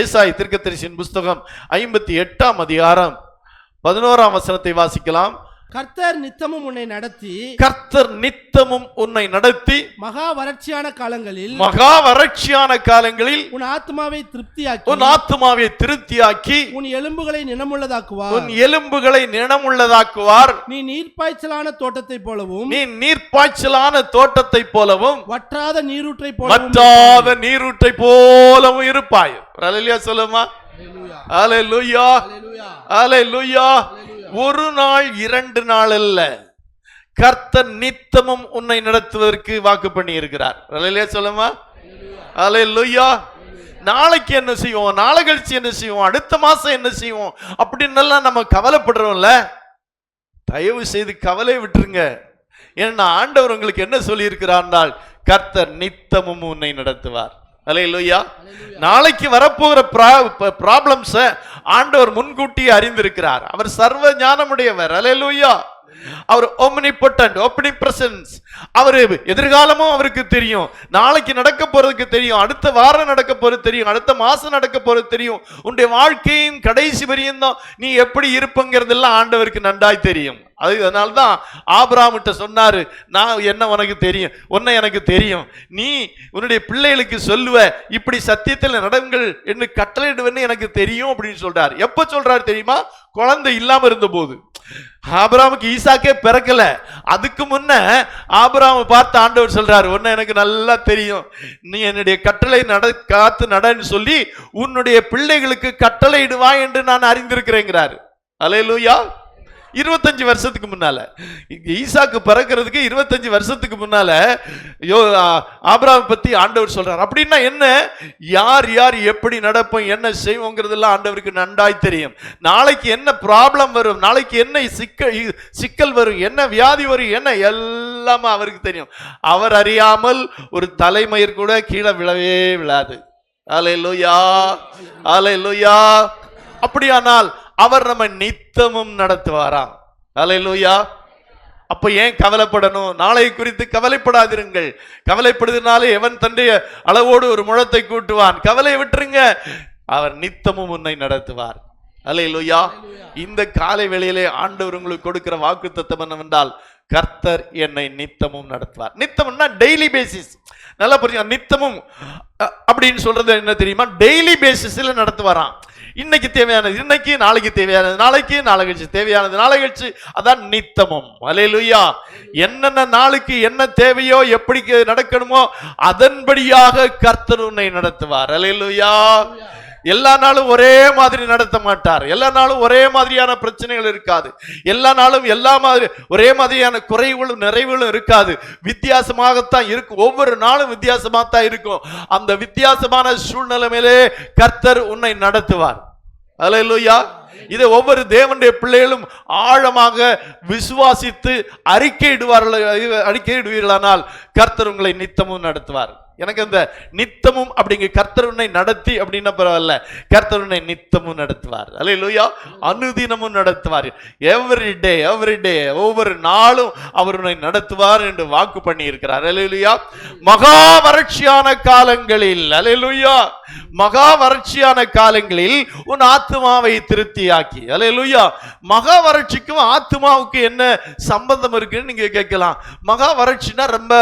ஏசாயா தீர்க்கதரிசியின் புஸ்தகம் 58ஆம் அதிகாரம் 11ஆம் வசனத்தை வாசிக்கலாம். கர்த்தர் நித்தமும் உன்னை நடத்தி, கர்த்தர் நித்தமும் உன்னை நடத்தி, மகா வறட்சியான காலங்களில் உன் ஆத்துமாவை திருப்தியாக்கி உன் எலும்புகளை நினமுள்ளதாக்குவார். நீ நீர்ப்பாய்ச்சலான தோட்டத்தை போலவும் வற்றாத நீரூற்றை போலவும் இருப்பாய். அல்லேலூயா சொல்லுமா. அல்லேலூயா, அல்லேலூயா. ஒரு நாள் 2 நாள் அல்ல, கர்த்தர் நித்தமும் உன்னை நடத்துவதற்கு வாக்கு பண்ணி இருக்கிறார். அல்லேலூயா சொல்லுமா. அல்லேலூயா. நாளைக்கு என்ன செய்வோம், நாளை கழிச்சு என்ன செய்வோம், அடுத்த மாசம் என்ன செய்வோம் அப்படின்னு நம்ம கவலைப்படுறோம்ல. தயவு செய்து கவலை விட்டுருங்க. ஏன்னா ஆண்டவர் உங்களுக்கு என்ன சொல்லி இருக்கிறார், கர்த்தர் நித்தமும் உன்னை நடத்துவார். அல்லேலூயா. நாளைக்கு வரப்போகிற ப்ராப்ளம்ஸ் ஆண்டவர் முன்கூட்டியே அறிந்திருக்கிறார். அவர் சர்வ ஞானமுடையவர். அல்லேலூயா. அவர் omnipotent, omnipresence. அவர் எதிர்காலமும் அவருக்கு தெரியும், நாளைக்கு நடக்க போறதுக்கு தெரியும், அடுத்த வாரம் நடக்க போறது தெரியும், அடுத்த மாசம் நடக்க போறது தெரியும். உன்னுடைய வாழ்க்கையின் கடைசி வரையும் தான் நீ எப்படி இருப்பங்கிறதெல்லாம் ஆண்டவருக்கு நன்றாய் தெரியும். அதனால்தான் ஆபிரகாமிட்ட சொன்னாரு, நான் என்ன உனக்கு தெரியும், உன்னை எனக்கு தெரியும், நீ உன்னுடைய பிள்ளைகளுக்கு சொல்லுவ, இப்படி சத்தியத்தில் நடங்கள் என்று கட்டளையிடுவேன்னு எனக்கு தெரியும் அப்படின்னு சொல்றாரு. எப்ப சொல்றாரு தெரியுமா? குழந்தை இல்லாம இருந்த போது. ஆபிரகாமுக்கு ஈசாக்கே பிறக்கல, அதுக்கு முன்ன ஆபிரகாமை பார்த்து ஆண்டவர் சொல்றாரு, உன்னை எனக்கு நல்லா தெரியும், நீ என்னுடைய கட்டளை காத்து நடன்னு சொல்லி உன்னுடைய பிள்ளைகளுக்கு கட்டளையிடுவாய் என்று நான் அறிந்திருக்கிறேங்கிறாரு. அல்லேலூயா. 25 வருஷத்துக்கு முன்னால, ஈசாக்கு பிறக்கிறதுக்கு 25 வருஷத்துக்கு முன்னால ஆபிரகாமை பத்தி ஆண்டவர் சொல்றார். அப்படின்னா என்ன, யார் யார் எப்படி நடப்போம், என்ன செய்வோங்கிறதெல்லாம் ஆண்டவருக்கு நன்றாய் தெரியும். நாளைக்கு என்ன ப்ராப்ளம் வரும், நாளைக்கு என்ன சிக்கல் வரும், என்ன வியாதி வரும், என்ன எல்லாமே அவருக்கு தெரியும். அவர் அறியாமல் ஒரு தலைமயிர் கூட கீழே விழவே விழாது. அல்லேலூயா, அல்லேலூயா. அப்படியானால் அவர் நம்ம நித்தமும் நடத்துவாராம். அல்லேலூயா. அப்ப ஏன் கவலைப்படணும்? நாளை குறித்து கவலைப்படாதிருங்கள். கவலைப்படுவதனாலே எவன் தன்னுடைய அளவோடு ஒரு முழத்தை கூட்டுவான். கவலை விட்டுருங்க, அவர் நித்தமும் உன்னை நடத்துவார். அல்லேலூயா. இந்த காலை வேளையிலே ஆண்டவர் உங்களுக்கு கொடுக்கிற வாக்குத்தத்தம் என்னவென்றால், கர்த்தர் என்னை நித்தமும் நடத்துவார். நித்தம்னா டெய்லி பேசிஸ். நல்லா புரியுங்க. நித்தமும் அப்படின்னு சொல்றது என்ன தெரியுமா? டெய்லி பேசிஸ்ல நடத்துவாராம். இன்னைக்கு தேவையானது இன்னைக்கு, நாளைக்கு தேவையானது நாளைக்கு, நாளை கழிச்சு தேவையானது நாளை கழிச்சு, அதான் நித்தமும். அல்லேலூயா. என்னென்ன நாளுக்கு என்ன தேவையோ, எப்படி நடக்கணுமோ அதன்படியாக கர்த்தர் உன்னை நடத்துவார். அல்லேலூயா. எல்லா நாளும் ஒரே மாதிரி நடத்த மாட்டார். எல்லா நாளும் ஒரே மாதிரியான பிரச்சனைகள் இருக்காது. எல்லா நாளும் ஒரே மாதிரியான குறைகளும் நிறைவுகளும் இருக்காது. வித்தியாசமாகத்தான் இருக்கும். ஒவ்வொரு நாளும் வித்தியாசமாகத்தான் இருக்கும். அந்த வித்தியாசமான சூழ்நிலையிலே கர்த்தர் உன்னை நடத்துவார். அல்லேலூயா. இதை ஒவ்வொரு தேவனுடைய பிள்ளைகளும் ஆழமாக விசுவாசித்து அறிக்கையிடுவீர்களானால் கர்த்தர் உங்களை நித்தமும் நடத்துவார். எனக்கு அந்த நித்தமும் அப்படிங்க கர்த்தர் உன்னை நடத்தி அப்படின்னா பரவாயில்ல, கர்த்தர் உன்னை நித்தமும் நடத்துவார். அல்லேலூயா. அனுதினமும் நடத்துவார். எவ்ரி டே ஒவ்வொரு நாளும் அவர் உன்னை நடத்துவார் என்று வாக்கு பண்ணி இருக்கிறார். அல்லேலூயா. மகா வறட்சியான காலங்களில், அல்லேலூயா, மகா வறட்சியான காலங்களில் உன் ஆத்துமாவை திருப்தியாக்கி. அல்லேலூயா. மகா வறட்சிக்கும் ஆத்துமாவுக்கு என்ன சம்பந்தம் இருக்குன்னு நீங்க கேட்கலாம். மகா வறட்சினா ரொம்ப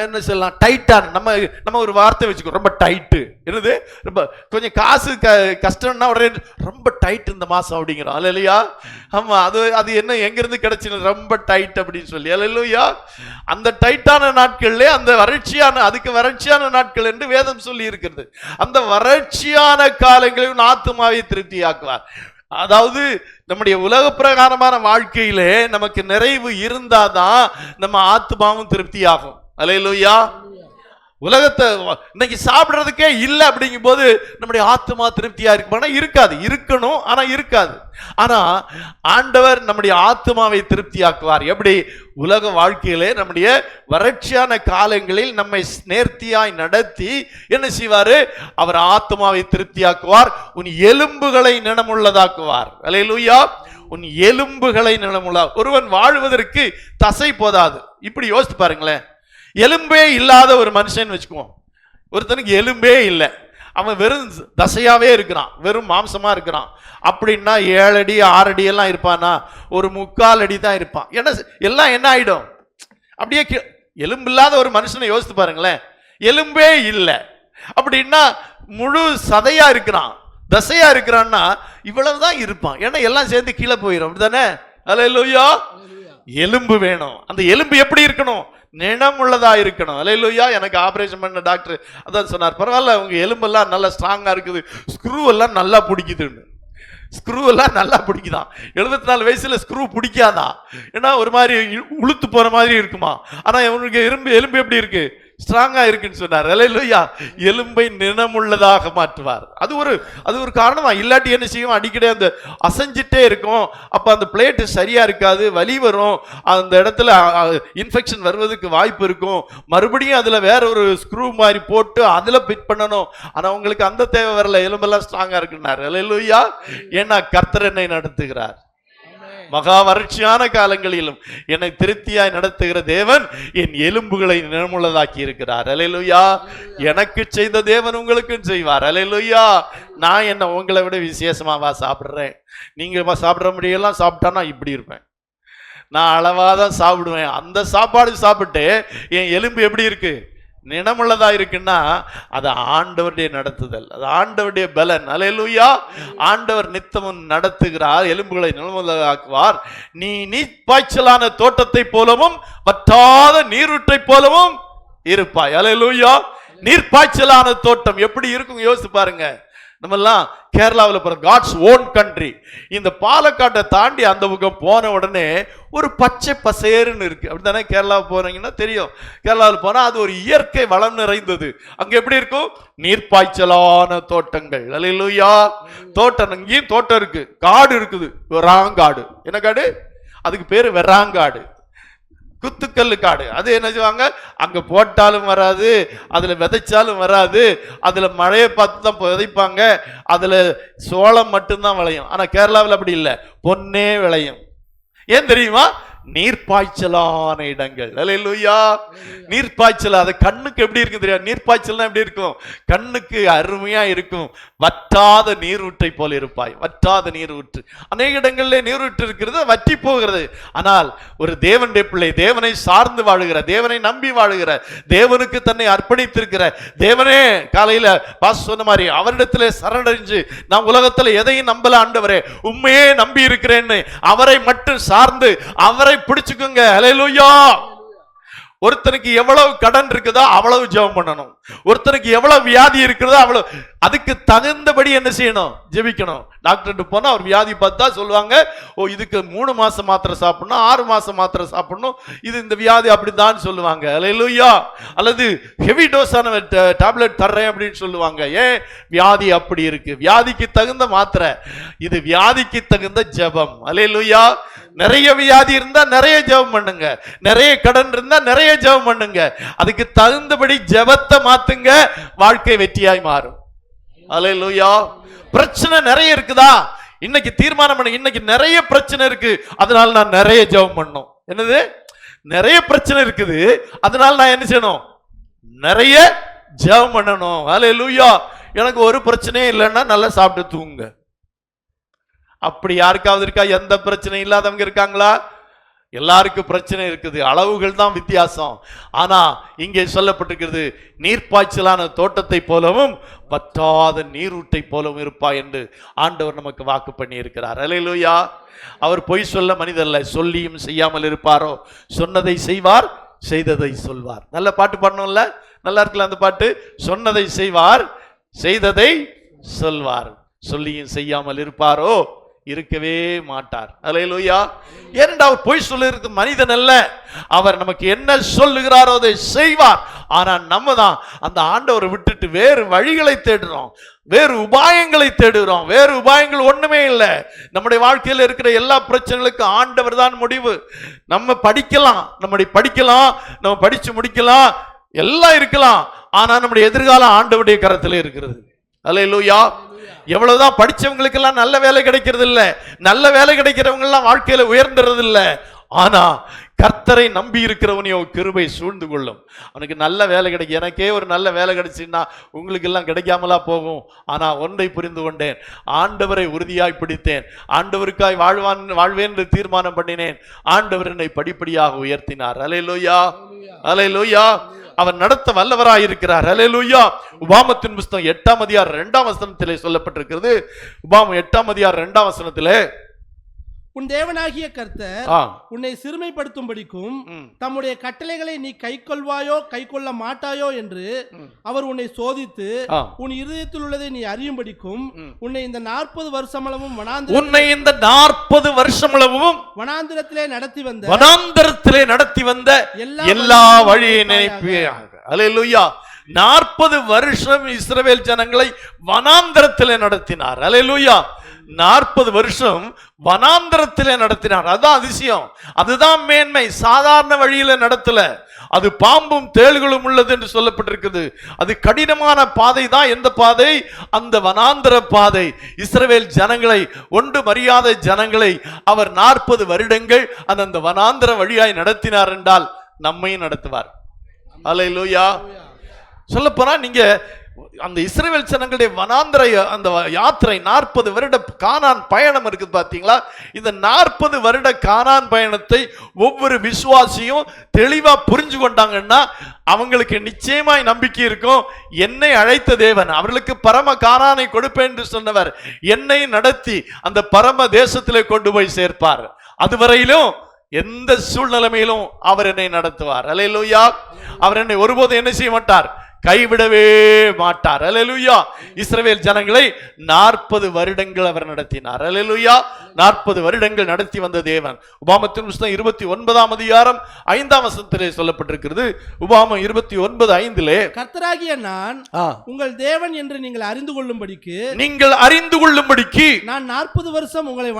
என்ன சொல்லலாம், டைட்டான, நம்ம ஒரு வார்த்தை வச்சுக்கோ, ரொம்ப டைட்டு. என்னது, ரொம்ப கொஞ்சம் காசு கஷ்டம்னா உடனே ரொம்ப டைட் இந்த மாசம் அப்படிங்கிறோம். அல்லேலூயா. ஆமா, அது என்ன எங்கிருந்து கிடைச்சு ரொம்ப டைட் அப்படின்னு சொல்லி. அல்லேலூயா. அந்த டைட்டான நாட்கள்ல அந்த வறட்சியான நாட்கள் என்று வேதம் சொல்லி இருக்கிறது. அந்த வறட்சியான காலங்களில் ஆத்துமாவை திருப்தியாக்குவார். அதாவது நம்முடைய உலக பிரகாரமான வாழ்க்கையிலே நமக்கு நிறைவு இருந்தாதான் நம்ம ஆத்துமாவும் திருப்தி ஆகும். அல்லேலூயா. உலகத்தை இன்னைக்கு சாப்பிடுறதுக்கே இல்லை அப்படிங்கும் போது நம்முடைய ஆத்துமா திருப்தியா இருக்குமானா இருக்காது. இருக்கணும், ஆனா இருக்காது. ஆனா ஆண்டவர் நம்முடைய ஆத்துமாவை திருப்தியாக்குவார். எப்படி? உலக வாழ்க்கையிலே நம்முடைய வறட்சியான காலங்களில் நம்மை நேர்த்தியாய் நடத்தி என்ன செய்வாரு? அவர் ஆத்துமாவை திருப்தியாக்குவார். உன் எலும்புகளை நினமுள்ளதாக்குவார். அல்லேலூயா. உன் எலும்புகளை நினமுள்ள. ஒருவன் வாழ்வதற்கு தசை போதாது. இப்படி யோசித்து பாருங்களேன். எலும்பே இல்லாத ஒரு மனுஷன் வச்சுக்குவோம். ஒருத்தனுக்கு எலும்பே இல்லை, அவன் வெறும் தசையாவே இருக்கிறான், வெறும் மாம்சமா இருக்கிறான். அப்படின்னா 7 அடி 6 அடி எல்லாம் இருப்பானா? ஒரு 3/4 அடி தான் இருப்பான். ஏன்னா எல்லாம் என்ன ஆயிடும், அப்படியே எலும்பு இல்லாத ஒரு மனுஷனை யோசித்து பாருங்களேன், எலும்பே இல்லை. அப்படின்னா முழு சதையா இருக்கிறான், தசையா இருக்கிறான்னா இவ்வளவுதான் இருப்பான். ஏன்னா எல்லாம் சேர்ந்து கீழே போயிடும், அப்படிதானே? அல்லேலூயா. எலும்பு வேணும். அந்த எலும்பு எப்படி இருக்கணும்? நினமுள்ளதா இருக்கணும். அல்லேலூயா. எனக்கு ஆபரேஷன் பண்ண டாக்டர் அதான் சொன்னார், பரவாயில்ல உங்க எலும்பெல்லாம் நல்லா ஸ்ட்ராங்கா இருக்குது, ஸ்க்ரூ எல்லாம் நல்லா பிடிக்குதுன்னு. ஸ்க்ரூ எல்லாம் நல்லா பிடிக்குதான். 74 வயசுல ஸ்க்ரூ பிடிக்காதா? ஏன்னா ஒரு மாதிரி உளுத்து போற மாதிரி இருக்குமா. ஆனா இவனுக்கு எலும்பு எப்படி இருக்கு? ஸ்ட்ராங்கா இருக்குன்னு சொன்னார். அல்லேலூயா. எலும்பை நினமுள்ளதாக மாற்றுவார். அது ஒரு காரணமா. இல்லாட்டி என்ன செய்யும், அடிக்கடி அந்த அசைஞ்சிட்டே இருக்கும். அப்ப அந்த பிளேட் சரியா இருக்காது, வலி வரும், அந்த இடத்துல இன்ஃபெக்ஷன் வருவதற்கு வாய்ப்பு இருக்கும். மறுபடியும் அதுல வேற ஒரு ஸ்க்ரூ மாதிரி போட்டு அதுல ஃபிட் பண்ணணும். ஆனா உங்களுக்கு அந்த தேவை வரல, எலும்பெல்லாம் ஸ்ட்ராங்கா இருக்குன்னாரு. அல்லேலூயா. ஏன்னா கர்த்தர் என்னை நடத்துகிறார். மகா வறட்சியான காலங்களிலும் என்னை திருப்தியாய் நடத்துகிற தேவன் என் எலும்புகளை நினமுள்ளதாக்கி இருக்கிறார். அல்லேலூயா. எனக்கு செய்த தேவன் உங்களுக்கும் செய்வார். அல்லேலூயா. நான் என்ன உங்களை விட விசேஷமாவா சாப்பிடுறேன்? நீங்க சாப்பிட்ற முடியெல்லாம் சாப்பிட்டானா இப்படி இருப்பேன். நான் அளவாதான் சாப்பிடுவேன். அந்த சாப்பாடு சாப்பிட்டு என் எலும்பு எப்படி இருக்கு? நினமுள்ளதா இருக்குன்னா அது ஆண்டவருடைய நடத்துதல், அது ஆண்டவருடைய பலன். அல்லேலூயா. ஆண்டவர் நித்தமும் நடத்துகிறார், எலும்புகளை நினமுள்ளதாக்குவார். நீ நீர்ப்பாய்ச்சலான தோட்டத்தை போலவும் வற்றாத நீரூற்றை போலவும் இருப்பாய். அல்லேலூயா. நீர்ப்பாய்ச்சலான தோட்டம் எப்படி இருக்கும் யோசிச்சு பாருங்க. நம்மெல்லாம் கேரளாவில் போற காட்ஸ் ஓன் கண்ட்ரி. இந்த பாலக்காட்டை தாண்டி அந்த பக்கம் போன உடனே ஒரு பச்சை பசேருன்னு இருக்கு, அப்படித்தானே? கேரளாவுக்கு போனீங்கன்னா தெரியும். கேரளாவில் போனா அது ஒரு இயற்கை வளம் நிறைந்தது. அங்க எப்படி இருக்கும்? நீர்ப்பாய்ச்சலான தோட்டங்கள். அல்லேலூயா. தோட்டம், இங்கேயும் தோட்டம் இருக்கு, காடு இருக்குது, வெறாங்காடு. என்ன காடு? அதுக்கு பேரு வெறாங்காடு, குத்துக்கல்லு காடு. அது என்ன செய்வாங்க, அங்க போட்டாலும் வராது, அதுல விதைச்சாலும் வராது, அதுல மழையை பார்த்து தான் விதைப்பாங்க, அதுல சோளம் மட்டும்தான் விளையும். ஆனா கேரளாவில் அப்படி இல்லை, பொன்னே விளையும். ஏன் தெரியுமா? நீர்ப்பாய்ச்சலான இடங்கள். அல்லேலூயா. நீர்ப்பாய்ச்சல் அது கண்ணுக்கு எப்படி இருக்கு தெரியாது? நீர்ப்பாய்ச்சல்னா எப்படி இருக்கும்? கண்ணுக்கு அருமையா இருக்கும். வற்றாத நீரூற்றை போல இருப்பாய். வற்றாத நீரூற்று. அநேக இடங்களிலே நீரூற்று இருக்கிறது, வற்றி போகிறது. ஆனால் ஒரு தேவனுடைய பிள்ளை, தேவனை சார்ந்து வாழுகிற, தேவனை நம்பி வாழுகிற, தேவனுக்கு தன்னை அர்ப்பணித்திருக்கிற, தேவனே காலையில பாஸ் சொன்ன மாதிரி அவரிடத்திலே சரணடைஞ்சு, நான் உலகத்துல எதையும் நம்பல ஆண்டவரே, உண்மையே நம்பி இருக்கிறேன்னு அவரை மட்டும் சார்ந்து அவரை பிடிச்சுக்குங்க. அல்லேலூயா. ஒருத்தனுக்கு எவ்வளவு கடன் இருக்குதோ அவ்வளவு ஜெபம் பண்ணணும். ஒருத்தனுக்கு எவ்வளவு வியாதி இருக்கிறதோ அவ்வளவு, அதுக்கு தகுந்தபடி என்ன செய்யணும்? ஜெபிக்கணும். டாக்டர் போனா அவர் வியாதி பார்த்தா சொல்லுவாங்க, ஓ இதுக்கு 3 மாசம் மாத்திரை சாப்பிடணும், 6 மாசம் மாத்திரை சாப்பிடணும், இது இந்த வியாதி அப்படிதான் சொல்லுவாங்க. அல்லேலூயா. அல்லது ஹெவி டோஸான டேப்லெட் தர்றேன் அப்படின்னு சொல்லுவாங்க. ஏன்? வியாதி அப்படி இருக்கு. வியாதிக்கு தகுந்த மாத்திரை, இது வியாதிக்கு தகுந்த ஜெபம். அல்லேலூயா. நிறைய வியாதி இருந்தா நிறைய ஜெபம் பண்ணுங்க, நிறைய கடன் இருந்தா நிறைய ஜெபம் பண்ணுங்க. அதுக்கு தகுந்தபடி ஜெபத்தை மாத்துங்க, வாழ்க்கை வெற்றியாய் மாறும். அல்லேலூயா. பிரச்சனை நிறைய இருக்குதா? இன்னைக்கு தீர்மானம் பண்ண, இன்னைக்கு நிறைய பிரச்சனை இருக்கு, அதனால நான் நிறைய ஜெபம் பண்ணணும். என்னது? நிறைய பிரச்சனை இருக்குது, அதனால நான் என்ன செய்யணும்? நிறைய ஜெபம் பண்ணணும். அல்லேலூயா. எனக்கு ஒரு பிரச்சனையும் இல்லைன்னா நல்லா சாப்பிட்டு தூங்குங்க. அப்படி யாருக்காவது இருக்கா? எந்த பிரச்சனை இல்லாதவங்க இருக்காங்களா? எல்லாருக்கும் பிரச்சனை இருக்குது, அளவுகள் தான் வித்தியாசம். ஆனா இங்கே சொல்லப்பட்டிருக்கிறது, நீர்ப்பாய்ச்சலான தோட்டத்தை போலவும் வற்றாத நீரூற்றை போலவும் இருப்பாய் என்று ஆண்டவர் நமக்கு வாக்கு பண்ணி இருக்கிறார். அல்லேலூயா. அவர் பொய் சொல்ல மனிதல்ல, சொல்லியும் செய்யாமல் இருப்பாரோ? சொன்னதை செய்வார், செய்ததை சொல்வார். நல்ல பாட்டு பாடணும்ல, நல்லா இருக்குல்ல அந்த பாட்டு? சொன்னதை செய்வார், செய்ததை சொல்வார். சொல்லியும் செய்யாமல் இருப்பாரோ? இருக்கவே மாட்டார். அல்லேலூயா. ஏனென்றால் அவர் பொய் சொல்லுகிறது மனிதன் அல்ல, அவர் நமக்கு என்ன சொல்லுகிறாரோ அதை செய்வார். ஆனா நம்ம தான் அந்த ஆண்டவரை விட்டுட்டு வேறு வழிகளை தேடுறோம், வேறு உபாயங்களை தேடுகிறோம். வேறு உபாயங்கள் ஒண்ணுமே இல்லை. நம்முடைய வாழ்க்கையில் இருக்கிற எல்லா பிரச்சனைகளுக்கும் ஆண்டவர் தான் முடிவு. நம்ம படிக்கலாம், நம்ம படிச்சு முடிக்கலாம், எல்லாம் இருக்கலாம், ஆனா நம்முடைய எதிர்காலம் ஆண்டவருடைய கரத்தில் இருக்கிறது. அல்லேலூயா. எவ்வளவுதான் படிச்சவங்களுக்கு எல்லாம் நல்ல வேலை கிடைக்கிறது இல்ல, நல்ல வேலை கிடைக்கிறவங்க எல்லாம் வாழ்க்கையில உயர்ந்துறது இல்ல. ஆனா கர்த்தரை நம்பி இருக்கிறவனையோ கிருபை சூழ்ந்து கொள்ளும். அவனுக்கு நல்ல வேலை கிடைக்கும். எனக்கே ஒரு நல்ல வேலை கிடைச்சுன்னா உங்களுக்கு எல்லாம் கிடைக்காமலா போகும். ஆனா ஒன்றை புரிந்து கொண்டேன், ஆண்டவரை உறுதியாய் பிடித்தேன், ஆண்டவருக்காய் வாழ்வேன் என்று தீர்மானம் பண்ணினேன். ஆண்டவர் என்னை படிப்படியாக உயர்த்தினார். அல்லேலூயா, அல்லேலூயா. அவர் நடத்த வல்லவராய் இருக்கிறார். அல்லேலூயா. உபாமத்தின் புஸ்தகம் 8ஆம் அதிகாரம் 2ஆம் வசனத்திலே சொல்லப்பட்டிருக்கிறது. உபாமம் 8ஆம் அதிகாரம் 2ஆம் வசனத்திலே, உன் தேவனாகிய கர்த்தர் உன்னை சிறுமைப்படுத்தும்படிக்கும் தம்முடைய கட்டளைகளை நீ கைக்கொள்வாயோ கைக்கொள்ள மாட்டாயோ என்று அவர் உன்னை சோதித்து உன் இருதயத்தில் உள்ளதை நீ அறியும்படிக்கும் உன்னை இந்த 40 வருஷமளவும் வனாந்திரத்திலே நடத்தி வந்த எல்லா வழியை நினைப்பீராக. அல்லேலூயா. 40 வருஷம் இஸ்ரவேல் ஜனங்களை வனாந்திரத்திலே நடத்தினார். அல்லேலூயா. 40 வருஷம் வனாந்திரத்திலே நடத்தினார். அதுதான் அதிசயம், அதுதான் மேன்மை. சாதாரண வழியில நடத்தல. அது பாம்பும் தேள்களும் உள்ளது என்று சொல்லப்பட்டிருக்கிறது. அது கடினமான பாதை தான். எந்த பாதை? அந்த வனாந்திர பாதை. இஸ்ரவேல் ஜனங்களை, ஒன்று மரியாதை ஜனங்களை அவர் 40 வருடங்கள் அந்த வனாந்திர வழியாய் நடத்தினார் என்றால் நம்மையும் நடத்துவார். அல்லேலூயா. சொல்லப்போனா நீங்க அந்த இஸ்ரவேல் ஜனங்களுடைய வனாந்திர அந்த யாத்திரை 40 வருட கானான் பயணம் இருக்குது பாத்தீங்களா? இந்த 40 வருட கானான் பயணத்தை ஒவ்வொரு விசுவாசியும் தெளிவா புரிஞ்சு கொண்டாங்கன்னா அவங்களுக்கு நிச்சயமாய் நம்பிக்கை இருக்கும். என்னை அழைத்த தேவன் அவர்களுக்கு பரம கானானை கொடுப்பேன் என்று சொன்னவர் என்னை நடத்தி அந்த பரம தேசத்திலே கொண்டு போய் சேர்ப்பார். அதுவரையிலும் எந்த சூழ்நிலைமையிலும் அவர் என்னை நடத்துவார். அல்லேலூயா. அவர் என்னை ஒருபோதும் என்ன செய்ய மாட்டார், கைவிடவே மாட்டார். அல்லேலூயா. இஸ்ரவேல் ஜனங்களை 40 வருடங்கள் அவர் நடத்தினார். அல்லேலூயா. 40 வருடங்கள் நடத்தி வந்த தேவன். உபாமத்தின் புஸ்தகம் 29ஆம் அதிகாரம் 5ஆம் வசனத்திலே சொல்லப்பட்டிருக்கிறது. உபாமம் 29:5 கர்த்தராகிய நான் உங்கள் தேவன் என்று நீங்கள் அறிந்து கொள்ளும்படிக்கு நான் 40 வருஷம் உங்களை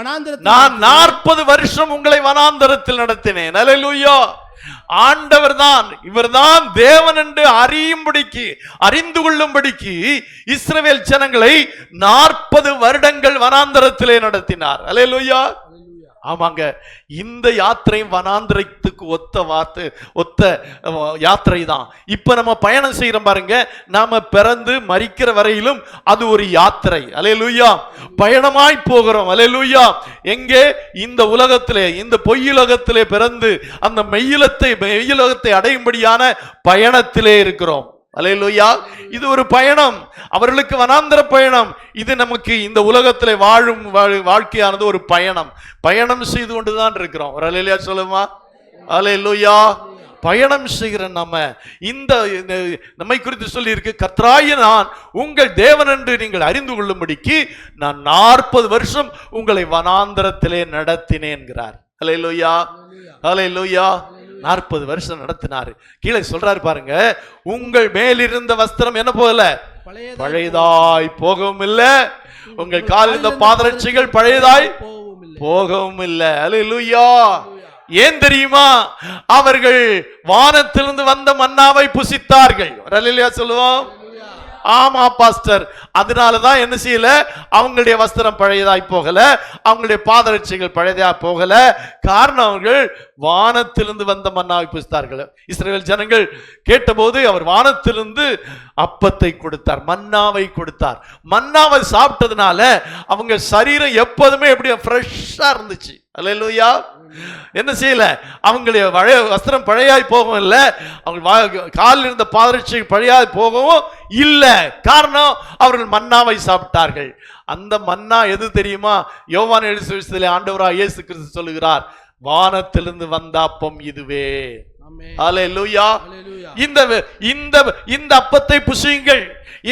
வனாந்தரத்தில் நடத்தினேன். அல்லேலூயா. ஆண்டவர் தான், இவர்தான் தேவன் என்று அறிந்து கொள்ளும்படிக்கு இஸ்ரவேல் ஜனங்களை 40 வருடங்கள் வனாந்தரத்திலே நடத்தினார். அல்லேலூயா. ஆமாங்க. இந்த யாத்திரையும் வனாந்திரத்துக்கு ஒத்த யாத்திரை தான். இப்ப நம்ம பயணம் செய்யறோம் பாருங்க, நாம பிறந்து மரிக்கிற வரையிலும் அது ஒரு யாத்திரை. அல்லேலூயா. பயணமாய் போகிறோம். அல்லேலூயா. எங்கே? இந்த உலகத்திலே, இந்த பொய்யுலகத்திலே பிறந்து அந்த மெய்யுலகத்தை அடையும்படியான பயணத்திலே இருக்கிறோம். அல்லேலூயா. இது ஒரு பயணம். அவர்களுக்கு வனாந்திர பயணம். இது நமக்கு இந்த உலகத்திலே வாழும் வாழ்க்கையானது ஒரு பயணம் செய்து கொண்டுதான் இருக்கிறோம். ஒரு அல்லேலூயா சொல்லுமா? அல்லேலூயா. பயணம் செய்கிற நம்மை குறித்து சொல்லி இருக்கு, கர்த்தராகிய நான் உங்கள் தேவன் என்று நீங்கள் அறிந்து கொள்ளும்படிக்கு நான் 40 வருஷம் உங்களை வனாந்தரத்திலே நடத்தினேன் என்கிறார். அல்லேலூயா. அல்லேலூயா. 40 வருஷம் நடத்தினாரு. கீழே சொல்றாரு பாருங்க, உங்கள் மேலிருந்த வஸ்திரம் என்ன போகல, பழையதாய் போகவும் இல்லை, உங்கள் காலில் இருந்த பாதரட்சைகள் பழையதாய் போகவும் இல்லை. அல்லேலூயா. ஏன் தெரியுமா? அவர்கள் வானத்திலிருந்து வந்த மன்னாவை புசித்தார்கள். அல்லேலூயா சொல்லுவோம். ஆமா பாஸ்டர். அதனாலதான் என்ன செய்யல, அவங்களுடைய வஸ்திரம் பழையதாய் போகல, அவங்களுடைய பாதரட்சைகள் பழையதாய் போகல. காரணம், அவர்கள் வானத்திலிருந்து வந்த மன்னாவை புசித்தார்கள். இஸ்ரவேல் ஜனங்கள் கேட்டபோது அவர் வானத்திலிருந்து அப்பத்தை கொடுத்தார், மன்னாவை கொடுத்தார். மன்னாவை சாப்பிட்டதுனால அவங்க சரீரம் எப்போதுமே எப்படி ஃப்ரெஷ்ஷா இருந்துச்சு. அல்லேலூயா. என்ன செய்யல, அவங்களுடைய வஸ்திரம் பழையாய் போகவும் இல்லை, அவங்க காலில் இருந்த பாதரட்சை பழையாய் போகவும் இல்லை. காரணம், அவர்கள் மன்னாவை சாப்பிட்டார்கள். அந்த மன்னா எது தெரியுமா? யோவான் எழுதிய ஆண்டவராகிய இயேசு கிறிஸ்து சொல்லுகிறார், வானத்திலிருந்து வந்த அப்பம் இதுவே. அல்லேலூயா. இந்த அப்பத்தை புசியுங்கள்,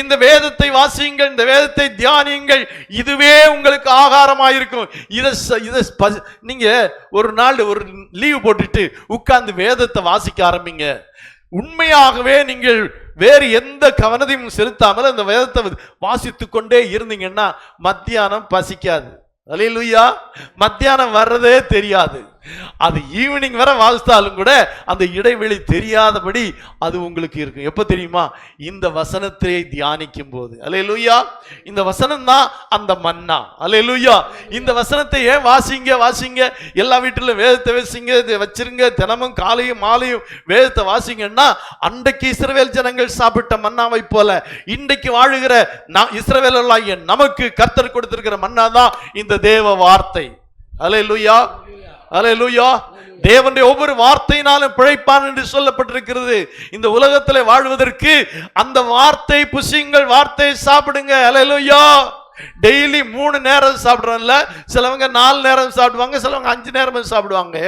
இந்த வேதத்தை வாசியுங்கள், இந்த வேதத்தை தியானியுங்கள், இதுவே உங்களுக்கு ஆகாரமாயிருக்கும். நீங்க ஒரு நாள் ஒரு லீவு போட்டுட்டு உட்கார்ந்து வேதத்தை வாசிக்க ஆரம்பிங்க. உண்மையாகவே நீங்கள் வேறு எந்த கவனத்தையும் செலுத்தாமல் அந்த வேதத்தை வாசித்துக் கொண்டே இருந்தீங்கன்னா மத்தியானம் பசிக்காது. அல்லேலூயா. மத்தியானம் வர்றதே தெரியாது. அது ஈவினிங் வரை வாசித்தாலும் கூட அந்த இடைவெளி தெரியாதபடி அது உங்களுக்கு இருக்கும். எப்ப தெரியுமா? இந்த வசனத்தை தியானிக்கும் போது. அல்லேலூயா. இந்த வசனம் தான் அந்த மன்னா. அல்லேலூயா. இந்த வசனத்தை ஏன் வாசிங்க வாசிங்க, எல்லா வீட்டிலும் வேதத்தை வச்சிருங்க, தினமும் காலையும் மாலையும் வேதத்தை வாசிங்கன்னா, அன்றைக்கு இஸ்ரவேல் ஜனங்கள் சாப்பிட்ட மன்னாவை போல இன்றைக்கு வாழுகிற இஸ்ரவேலர்களாகிய நமக்கு கர்த்தர் கொடுத்திருக்கிற மன்னா தான் இந்த தேவ வார்த்தை. அல்லேலூயா. அல்லேலூயா. தேவனுடைய ஒவ்வொரு வார்த்தையினாலும் பிழைப்பான் என்று சொல்லப்பட்டிருக்கிறது. இந்த உலகத்தில் வாழ்வதற்கு அந்த வார்த்தை புசியுங்கள், வார்த்தையை சாப்பிடுங்க. அல்லேலூயா. டெய்லி 3 நேரம் சாப்பிட்றோம்ல, சிலவங்க 4 நேரம் சாப்பிடுவாங்க, சிலவங்க 5 நேரம் சாப்பிடுவாங்க.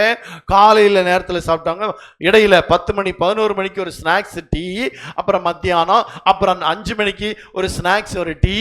காலையில் நேரத்தில் சாப்பிட்டாங்க, இடையில 10 மணி 11 மணிக்கு ஒரு ஸ்நாக்ஸ் டீ, அப்புறம் மத்தியானம், அப்புறம் 5 மணிக்கு ஒரு ஸ்நாக்ஸ் ஒரு டீ,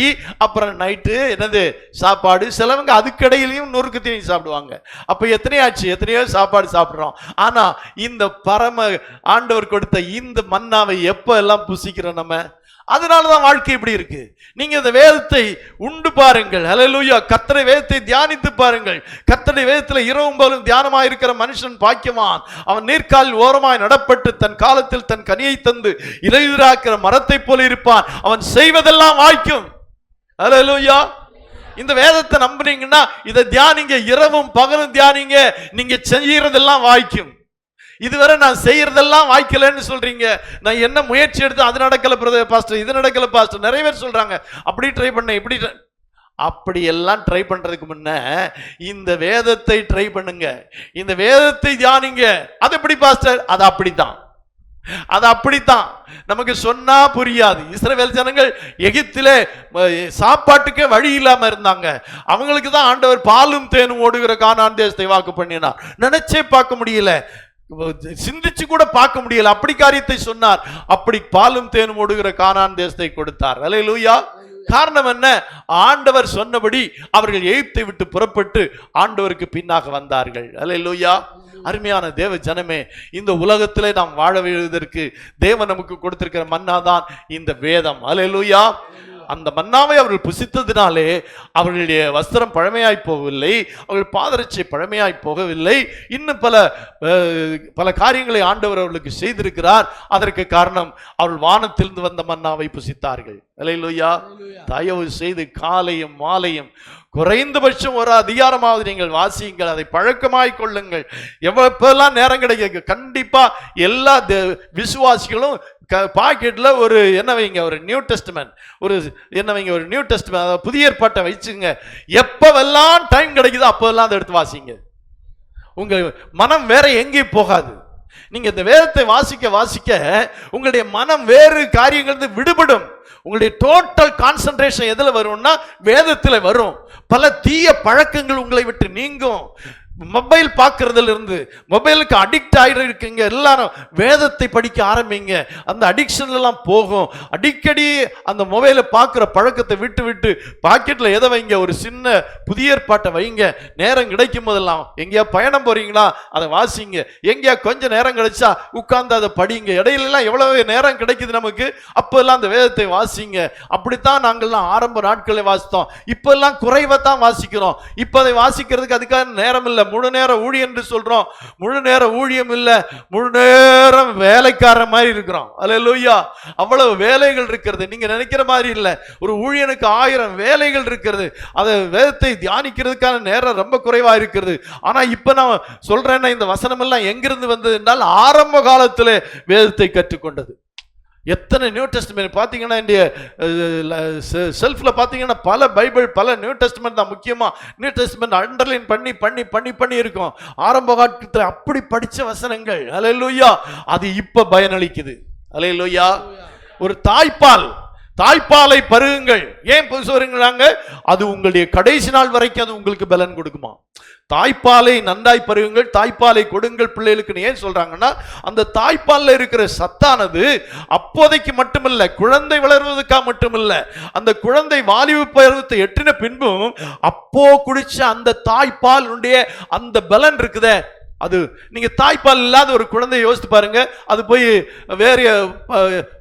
அப்புறம் நைட்டு என்னது சாப்பாடு. சிலவங்க அதுக்கிடையிலையும் நொறுக்கு தீனி சாப்பிடுவாங்க. அப்போ எத்தனையோ சாப்பாடு சாப்பிட்றோம். ஆனா இந்த பரம ஆண்டவர் கொடுத்த இந்த மன்னாவை எப்போ எல்லாம் புசிக்கிறோம் நம்ம? அதனாலதான் வாழ்க்கை இப்படி இருக்கு. நீங்க இந்த வேதத்தை உண்டு பாருங்கள். அல்லேலூயா. கர்த்தருடைய வேதத்தை தியானித்து பாருங்கள். கர்த்தருடைய வேதத்தில் இரவும் பகலும் தியானமாய் இருக்கிற மனுஷன் பாக்கியவான். அவன் நீர்க்காலில் ஓரமாய் நடப்பட்டு தன் காலத்தில் தன் கனியை தந்து இலையுதிராக்கிற மரத்தை போல இருப்பான். அவன் செய்வதெல்லாம் வாய்க்கும். அல்லேலூயா. இந்த வேதத்தை நம்புறீங்கன்னா இதை தியானிங்க, இரவும் பகலும் தியானிங்க, நீங்க செய்யறதெல்லாம் வாய்க்கும். இதுவரை நான் செய்யறதெல்லாம் வாய்க்கலன்னு சொல்றீங்க, நான் என்ன முயற்சி எடுத்து அது நடக்கல பாஸ்டர், இது நடக்கல பாஸ்டர், நிறைய பேர் சொல்றாங்க. அப்படி ட்ரை பண்ண இப்படி, அப்படி எல்லாம் ட்ரை பண்றதுக்கு முன்ன இந்த வேதத்தை ட்ரை பண்ணுங்க, இந்த வேதத்தை தியானிங்க. அது எப்படி பாஸ்டர்? அது அப்படித்தான், அது அப்படித்தான். நமக்கு சொன்னா புரியாது. இஸ்ரவேல் ஜனங்கள் எகிப்திலே சாப்பாட்டுக்கே வழி இல்லாம இருந்தாங்க. அவங்களுக்கு தான் ஆண்டவர் பாலும் தேனும் ஓடுகிற கானான் தேசத்தை வாக்கு பண்ணினார். நினைச்சே பார்க்க முடியல, சிந்திச்சு கூட பார்க்க முடியல, அப்படி காரியத்தை சொன்னார். அப்படி பாலும் தேனும் ஓடுகிற கானான் தேசத்தை கொடுத்தார். அல்லேலூயா. காரணம் என்ன? ஆண்டவர் சொன்னபடி அவர்கள் எகிப்தை விட்டு புறப்பட்டு ஆண்டவருக்கு பின்னாக வந்தார்கள். அல்லேலூயா. அருமையான தேவ ஜனமே, இந்த உலகத்திலே நாம் வாழ விடுவதற்கு தேவன் நமக்கு கொடுத்திருக்கிற மன்னாதான் இந்த வேதம். அல்லேலூயா. அந்த மன்னாவை அவர்கள் புசித்ததினாலே அவர்களுடைய வஸ்திரம் பழமையாய் போகவில்லை, அவர்கள் பாதரட்சை பழமையாய் போகவில்லை. இன்னும் பல காரியங்களை ஆண்டவர் அவர்களுக்கு செய்திருக்கிறார். அதற்கு காரணம் அவர்கள் வானத்திலிருந்து வந்த மன்னாவை புசித்தார்கள். அல்லேலூயா. தயவு செய்து காலையும் மாலையும் குறைந்தபட்சம் ஒரு அதிகாரமாவது நீங்கள் வாசியுங்கள், அதை பழக்கமாய் கொள்ளுங்கள். எப்பெல்லாம் நேரம் கிடைக்க கண்டிப்பா எல்லா விசுவாசிகளும் பாக்கெட்ல ஒரு என்ன வைங்க, ஒரு நியூ டெஸ்ட்மென்ட், ஒரு என்ன வைங்க, ஒரு நியூ டெஸ்ட்மென்ட், புதிய ஏற்பாட்டை வச்சுங்க. எப்பவெல்லாம் டைம் கிடைக்குதோ அப்பவெல்லாம் அதை எடுத்து வாசிங்க. உங்க மனம் வேற எங்கேயும் போகாது. நீங்க இந்த வேதத்தை வாசிக்க வாசிக்க உங்களுடைய மனம் வேறு காரியங்கள் விடுபடும். உங்களுடைய டோட்டல் கான்சென்ட்ரேஷன் எதுல வரும்னா வேதத்துல வரும். பல தீய பழக்கங்கள் உங்களை விட்டு நீங்கும். மொபைல் பார்க்கறதுல இருந்து, மொபைலுக்கு அடிக்ட் ஆகிருக்கீங்க எல்லாரும், வேதத்தை படிக்க ஆரம்பிங்க, அந்த அடிக்ஷன் எல்லாம் போகும். அடிக்கடி அந்த மொபைலை பார்க்குற பழக்கத்தை விட்டு விட்டு பாக்கெட்ல எதை வைங்க, ஒரு சின்ன புதிய ஏற்பாட்டை வைங்க. நேரம் கிடைக்கும் போதெல்லாம் எங்கேயா பயணம் போறீங்களா அதை வாசிங்க, எங்கேயா கொஞ்சம் நேரம் கிடைச்சா உட்கார்ந்து அதை படிங்க. இடையிலாம் எவ்வளவு நேரம் கிடைக்குது நமக்கு, அப்பெல்லாம் அந்த வேதத்தை வாசிங்க. அப்படித்தான் நாங்கள்லாம் ஆரம்ப நாட்களை வாசித்தோம். இப்பெல்லாம் குறைவை தான் வாசிக்கிறோம். இப்போ அதை வாசிக்கிறதுக்கு அதுக்கான நேரம் இல்லை. முழு நேர ஊழியம் என்று சொல்றோம், முழு நேர ஊழியம் இல்ல, முழு நேரம் வேலைக்கார மாதிரி இருக்கிறோம். அல்லேலூயா. அவ்வளவு வேலைகள் இருக்கிறது, நீங்க நினைக்கிற மாதிரி இல்ல. ஒரு ஊழியனுக்கு 1000 வேலைகள் இருக்கிறது. அதை வேதத்தை தியானிக்கிறதுக்கான நேரம் ரொம்ப குறைவா இருக்கிறது. ஆனா இப்ப நான் சொல்றேன்னா இந்த வசனம் எல்லாம் எங்கிருந்து வந்தது என்றால் ஆரம்ப காலத்திலே வேதத்தை கற்றுக்கொண்டது. எத்தனை நியூ டெஸ்ட்மென்ட் பார்த்தீங்கன்னா, இந்திய செல்ஃபில் பார்த்தீங்கன்னா பல பைபிள், பல நியூ டெஸ்ட்மென்ட் தான். முக்கியமாக நியூ டெஸ்ட்மென்ட் அண்டர்லைன் பண்ணி பண்ணி பண்ணி பண்ணி இருக்கும். ஆரம்ப காலத்தில் அப்படி படித்த வசனங்கள். அல்லேலூயா. அது இப்போ பயனளிக்குது. அல்லேலூயா. ஒரு தாய்ப்பாலை பருகுங்கள். ஏன் சொல்றீங்களாங்க? அது உங்களுடைய கடைசி நாள் வரைக்கும் அது உங்களுக்கு பலன் கொடுக்குமா? தாய்ப்பாலை நன்றாய் பருகுங்கள், தாய்ப்பாலை கொடுங்கள் பிள்ளைகளுக்கு. ஏன் சொல்றாங்கன்னா, அந்த தாய்ப்பால்ல இருக்கிற சத்தானது அப்போதைக்கு மட்டுமல்ல, குழந்தை வளர்வதற்காக மட்டுமல்ல, அந்த குழந்தை வாலிப பருவத்தை எட்டின பின்பும் அப்போ குடிச்ச அந்த தாய்ப்பாலுடைய அந்த பலன் இருக்குதே, அது நீங்க தாய்ப்பால் இல்லாத ஒரு குழந்தைய யோசித்து பாருங்க. அது போய் வேற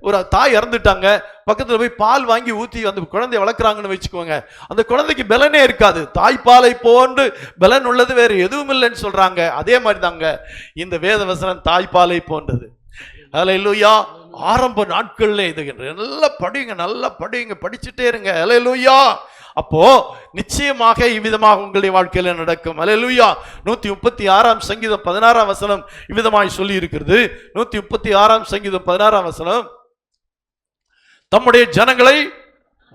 ஒரு தாய் இறந்துட்டாங்க, பக்கத்துல போய் பால் வாங்கி ஊத்தி அந்த குழந்தைய வளர்க்குறாங்கன்னு வச்சுக்கோங்க, அந்த குழந்தைக்கு பலனே இருக்காது. தாய்ப்பாலை போன்று பலன் உள்ளது வேற எதுவும் இல்லைன்னு சொல்றாங்க. அதே மாதிரி தாங்க இந்த வேத வசனம் தாய்ப்பாலை போன்றது. ஹல்லேலூயா. ஆரம்ப நாட்கள்ல இது நல்லா படிங்க, படிச்சுட்டே இருங்க. ஹல்லேலூயா. அப்போ நிச்சயமாக இவ்விதமாக உங்களுடைய வாழ்க்கையில நடக்கும். ஹல்லேலூயா. 136ஆம் சங்கீதம் 16ஆம் வசனம் இவ்விதமாய் சொல்லி இருக்கிறது. 136ஆம் சங்கீதம் 16ஆம் வசனம், தம்முடைய ஜனங்களை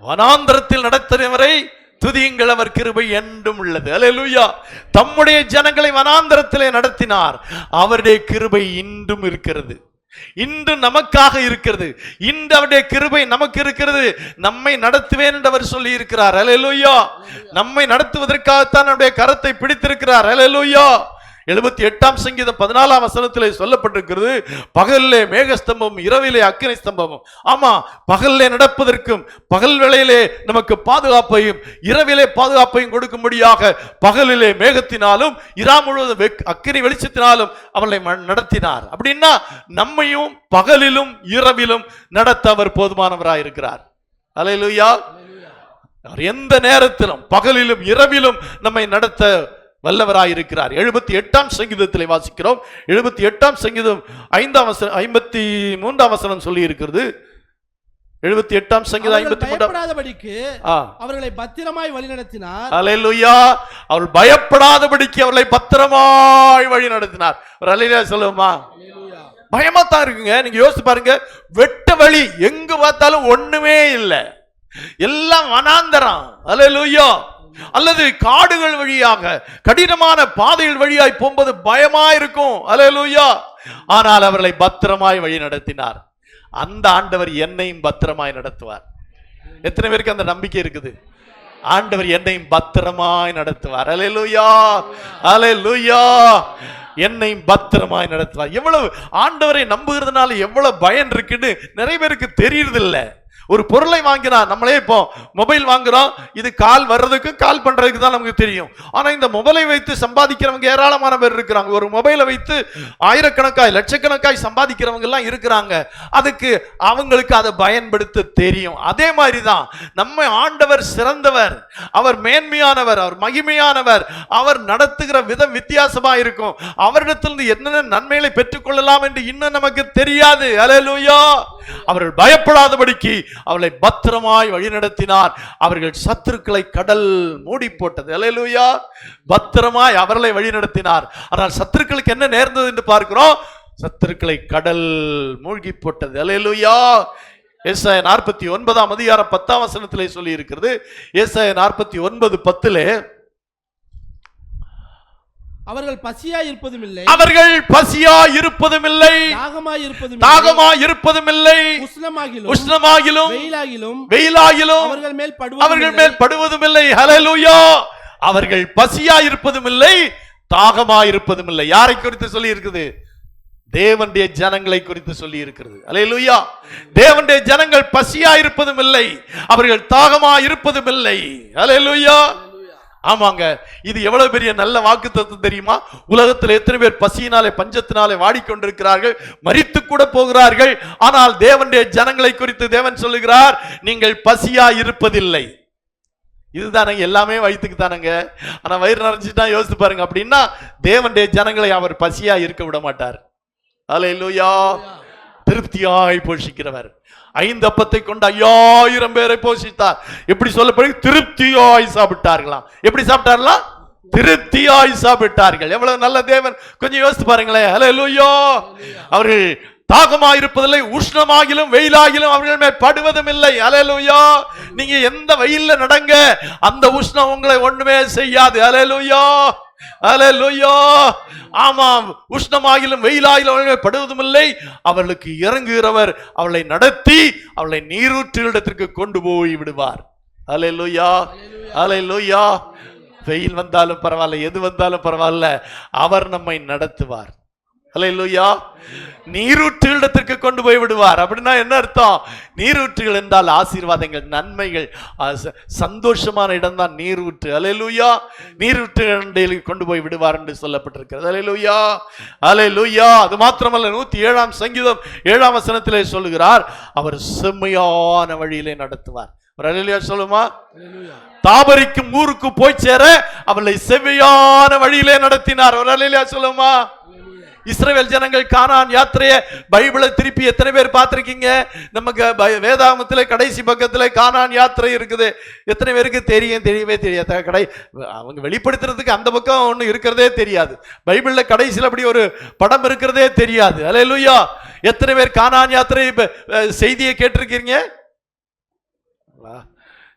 வனாந்தரத்தில் நடத்தினவரை துதியுங்கள், அவர் கிருபை என்றும் உள்ளது. ஹல்லேலூயா. தம்முடைய ஜனங்களை வனாந்தரத்திலே நடத்தினார், அவருடைய கிருபை இன்றும் இருக்கிறது, இன்று நமக்காக இருக்கிறது. இன்று அவருடைய கிருபை நமக்கு இருக்கிறது. நம்மை நடத்துவேன் என்று அவர் சொல்லி இருக்கிறார். ஹல்லேலூயா. நம்மை நடத்துவதற்காகத்தான் அவருடைய கரத்தை பிடித்திருக்கிறார். ஹல்லேலூயா. 78ஆம் சங்கீதம் 14ஆம் வசனத்திலே சொல்லப்பட்டிருக்கிறது, பகலிலே மேகஸ்தம்பமும் இரவிலே அக்கினி ஸ்தம்பமும். ஆமா, பகலிலே நடப்பதற்கும் பகல் வேளையிலே நமக்கு பாதுகாப்பையும் இரவிலே பாதுகாப்பையும் கொடுக்கும்படியாக பகலிலே மேகத்தினாலும் இரா முழுவதும் அக்கினி வெளிச்சத்தினாலும் அவளை நடத்தினார். அப்படின்னா நம்மையும் பகலிலும் இரவிலும் நடத்த அவர் போதுமானவராயிருக்கிறார். ஹல்லேலூயா. எந்த நேரத்திலும் பகலிலும் இரவிலும் நம்மை நடத்த வல்லவராயிருக்கிறார். 78ஆம் சங்கீதத்திலே வாசிக்கிறோம். 78ஆம் சங்கீதம் 53ஆம் வசனம் சொல்லி இருக்கிறது. 78ஆம் சங்கீதம் 53 அவர்களை பத்திரமாய் வழிநடத்தினார். ஹல்லேலூயா. அவர்கள் பயப்படாதபடிக்கு அவர்களை பத்திரமாய் வழி நடத்தினார். ஒரு ஹல்லேலூயா சொல்லுமா? பயமா தான் இருக்குங்க. நீங்க யோசிச்சு பாருங்க, வெட்ட வழி எங்க பார்த்தாலும் ஒண்ணுமே இல்லை, எல்லாம் வனாந்தரம். ஹல்லேலூயா. அல்லது காடுகள் வழியாக கடினமான பாதைகள் வழியாய் போகும்போது பயமா இருக்கும். ஹல்லேலூயா. ஆனால் அவர்களை பத்திரமாய் வழி நடத்தினார். அந்த ஆண்டவர் என்னையும் பத்திரமாய் நடத்துவார். எத்தனை பேருக்கு அந்த நம்பிக்கை இருக்குது? ஆண்டவர் என்னையும் பத்திரமாய் நடத்துவார். ஹல்லேலூயா. ஹல்லேலூயா. என்னையும் பத்திரமாய் நடத்துவார். எவ்வளவு ஆண்டவரை நம்புகிறதுனால எவ்வளவு பயன் இருக்குன்னு நிறைய பேருக்கு தெரியறதில்லை. ஒரு பொருளை வாங்கினா, நம்மளே இப்போ மொபைல் வாங்குறோம், இது கால் வர்றதுக்கு கால் பண்றதுக்கு தான் நமக்கு தெரியும். ஆனா இந்த மொபைலை வைத்து சம்பாதிக்கிறவங்க ஏராளமான பேர் இருக்கிறாங்க. ஒரு மொபைலை வைத்து ஆயிரக்கணக்காய் லட்சக்கணக்காய் சம்பாதிக்கிறவங்க எல்லாம் இருக்கிறாங்க. அதுக்கு அவங்களுக்கு அதை பயன்படுத்த தெரியும். அதே மாதிரி தான் நம்ம ஆண்டவர் சிறந்தவர், அவர் மேன்மையானவர், அவர் மகிமையானவர். அவர் நடத்துகிற விதம் வித்தியாசமா இருக்கும். அவரிடத்திலிருந்து என்னென்ன நன்மைகளை பெற்றுக்கொள்ளலாம் என்று இன்னும் நமக்கு தெரியாது. ஹல்லேலூயா. அவர்கள் பயப்படாதபடிக்கு அவளை பத்திரமாய் வழிநடத்தினார். அவர்கள் சத்துருக்களை கடல் மூடி போட்டது. ஹல்லேலூயா. பத்திரமாய் அவர்களை வழிநடத்தினார். ஆனால் சத்துருக்களுக்கு என்ன நேர்ந்தது என்று பார்க்கிறோம். சத்துருக்களை கடல் மூழ்கி போட்டது. ஹல்லேலூயா. ஏசாயா 49ஆம் அதிகாரம் 10ஆம் வசனத்திலே சொல்லி இருக்கிறது. ஏசாயா 49:10 அவர்கள் பசியாய் இருப்பதும் இல்லை, அவர்கள் பசியாய் இருப்பதும் இல்லை, தாகமாய் இருப்பதும் இல்லை, உஷ்ணமாகிலும் வெயிலாகிலும் அவர்கள் மேல் படுவதும் இல்லை. ஹல்லேலூயா. அவர்கள் பசியாய் இருப்பதும் இல்லை, தாகமாய் இருப்பதும் இல்லை. யாரை குறித்து சொல்லி இருக்குது? தேவனுடைய ஜனங்களை குறித்து சொல்லி இருக்கிறது. ஹல்லேலூயா. தேவனுடைய ஜனங்கள் பசியாய் இருப்பதும் இல்லை, அவர்கள் தாகமாய் இருப்பதும் இல்லை. ஹல்லேலூயா. ஆமாங்க, இது எவ்வளவு பெரிய நல்ல வாக்குத்தத்தம் தெரியுமா? உலகத்தில் எத்தனை பேர் பசியினாலே பஞ்சத்தினாலே வாடிக்கொண்டிருக்கிறார்கள், மரித்து கூட போகிறார்கள். ஆனால் தேவனுடைய ஜனங்களை குறித்து தேவன் சொல்லுகிறார், நீங்கள் பசியா இருப்பதில்லை. இதுதானங்க, எல்லாமே வயிற்றுக்கு தானங்க. ஆனா வயிறு நிறைஞ்சிட்டா யோசித்து பாருங்க. அப்படின்னா தேவனுடைய ஜனங்களை அவர் பசியா இருக்க விட மாட்டார். ஹல்லேலூயா. திருப்தியாய் போஷிக்கிறவர். 5 அப்பத்தை கொண்டு 5000 பேரை போஷித்தார். எப்படி சொல்லப்படி? திருப்தியாய் சாப்பிட்டார்களாம். எப்படி சாப்பிட்டார்களாம்? திருப்தியாய் சாப்பிட்டார்கள். எவ்வளவு நல்ல தேவன், கொஞ்சம் யோசித்து பாருங்களேன். ஹல்லேலூயா. அவர்கள் தாகமாக இருப்பதில்லை, உஷ்ணமாகிலும் வெயிலாகிலும் அவர்கள் மேல் படுவதும் இல்லை. ஹல்லேலூயா. நீங்க எந்த வெயில்ல நடங்க, அந்த உஷ்ணம் உங்களை ஒண்ணுமே செய்யாது. ஹல்லேலூயா. ஹல்லேலூயா. ஆமாம், உஷ்ணமாகிலும் வெயிலாகிலும் அவர்கள் படுவதும் இல்லை. அவர்களுக்கு இறங்குகிறவர் அவளை நடத்தி அவளை நீரூற்றிடத்திற்கு கொண்டு போய் விடுவார். ஹல்லேலூயா. ஹல்லேலூயா. வெயில் வந்தாலும் பரவாயில்ல, எது வந்தாலும் பரவாயில்ல, அவர் நம்மை நடத்துவார். அல்லேலூயா. நீரூற்றுகளிடத்திற்கு கொண்டு போய் விடுவார். அப்படின்னா என்ன அர்த்தம்? நீரூற்றுகள் என்றால் ஆசீர்வாதங்கள், நன்மைகள், சந்தோஷமான இடம் தான் நீரூற்று. அல்லேலூயா. நீரூற்றுகளில் கொண்டு போய் விடுவார் என்று சொல்லப்பட்டிருக்கிறது. அல்லேலூயா, அல்லேலூயா. அது மாத்திரமல்ல, 107ஆம் சங்கீதம் 7ஆம் வசனத்திலே சொல்லுகிறார், அவர் செம்மையான வழியிலே நடத்துவார். ஒரு அல்லேலூயா சொல்லுமா? தாபரிக்கும் ஊருக்கு போய் சேர அவளை செவ்வையான வழியிலே நடத்தினார். ஒரு அல்லேலூயா சொல்லுமா? இஸ்ரவேல் ஜனங்கள் கானான் யாத்திரையை பைபிளை திருப்பி எத்தனை பேர் பார்த்திருக்கீங்க? நமக்கு வேதாகமத்திலே கடைசி பக்கத்தில் கானான் யாத்திரை இருக்குது. எத்தனை பேருக்கு தெரியும்? தெரியவே தெரியாது. அவங்க வெளிப்படுத்துறதுக்கு அந்த பக்கம் ஒன்று இருக்கிறதே தெரியாது. பைபிளில் கடைசியில் அப்படி ஒரு படம் இருக்கிறதே தெரியாது. அல்லேலூயா. எத்தனை பேர் கானான் யாத்திரை செய்தியை கேட்டிருக்கீங்க?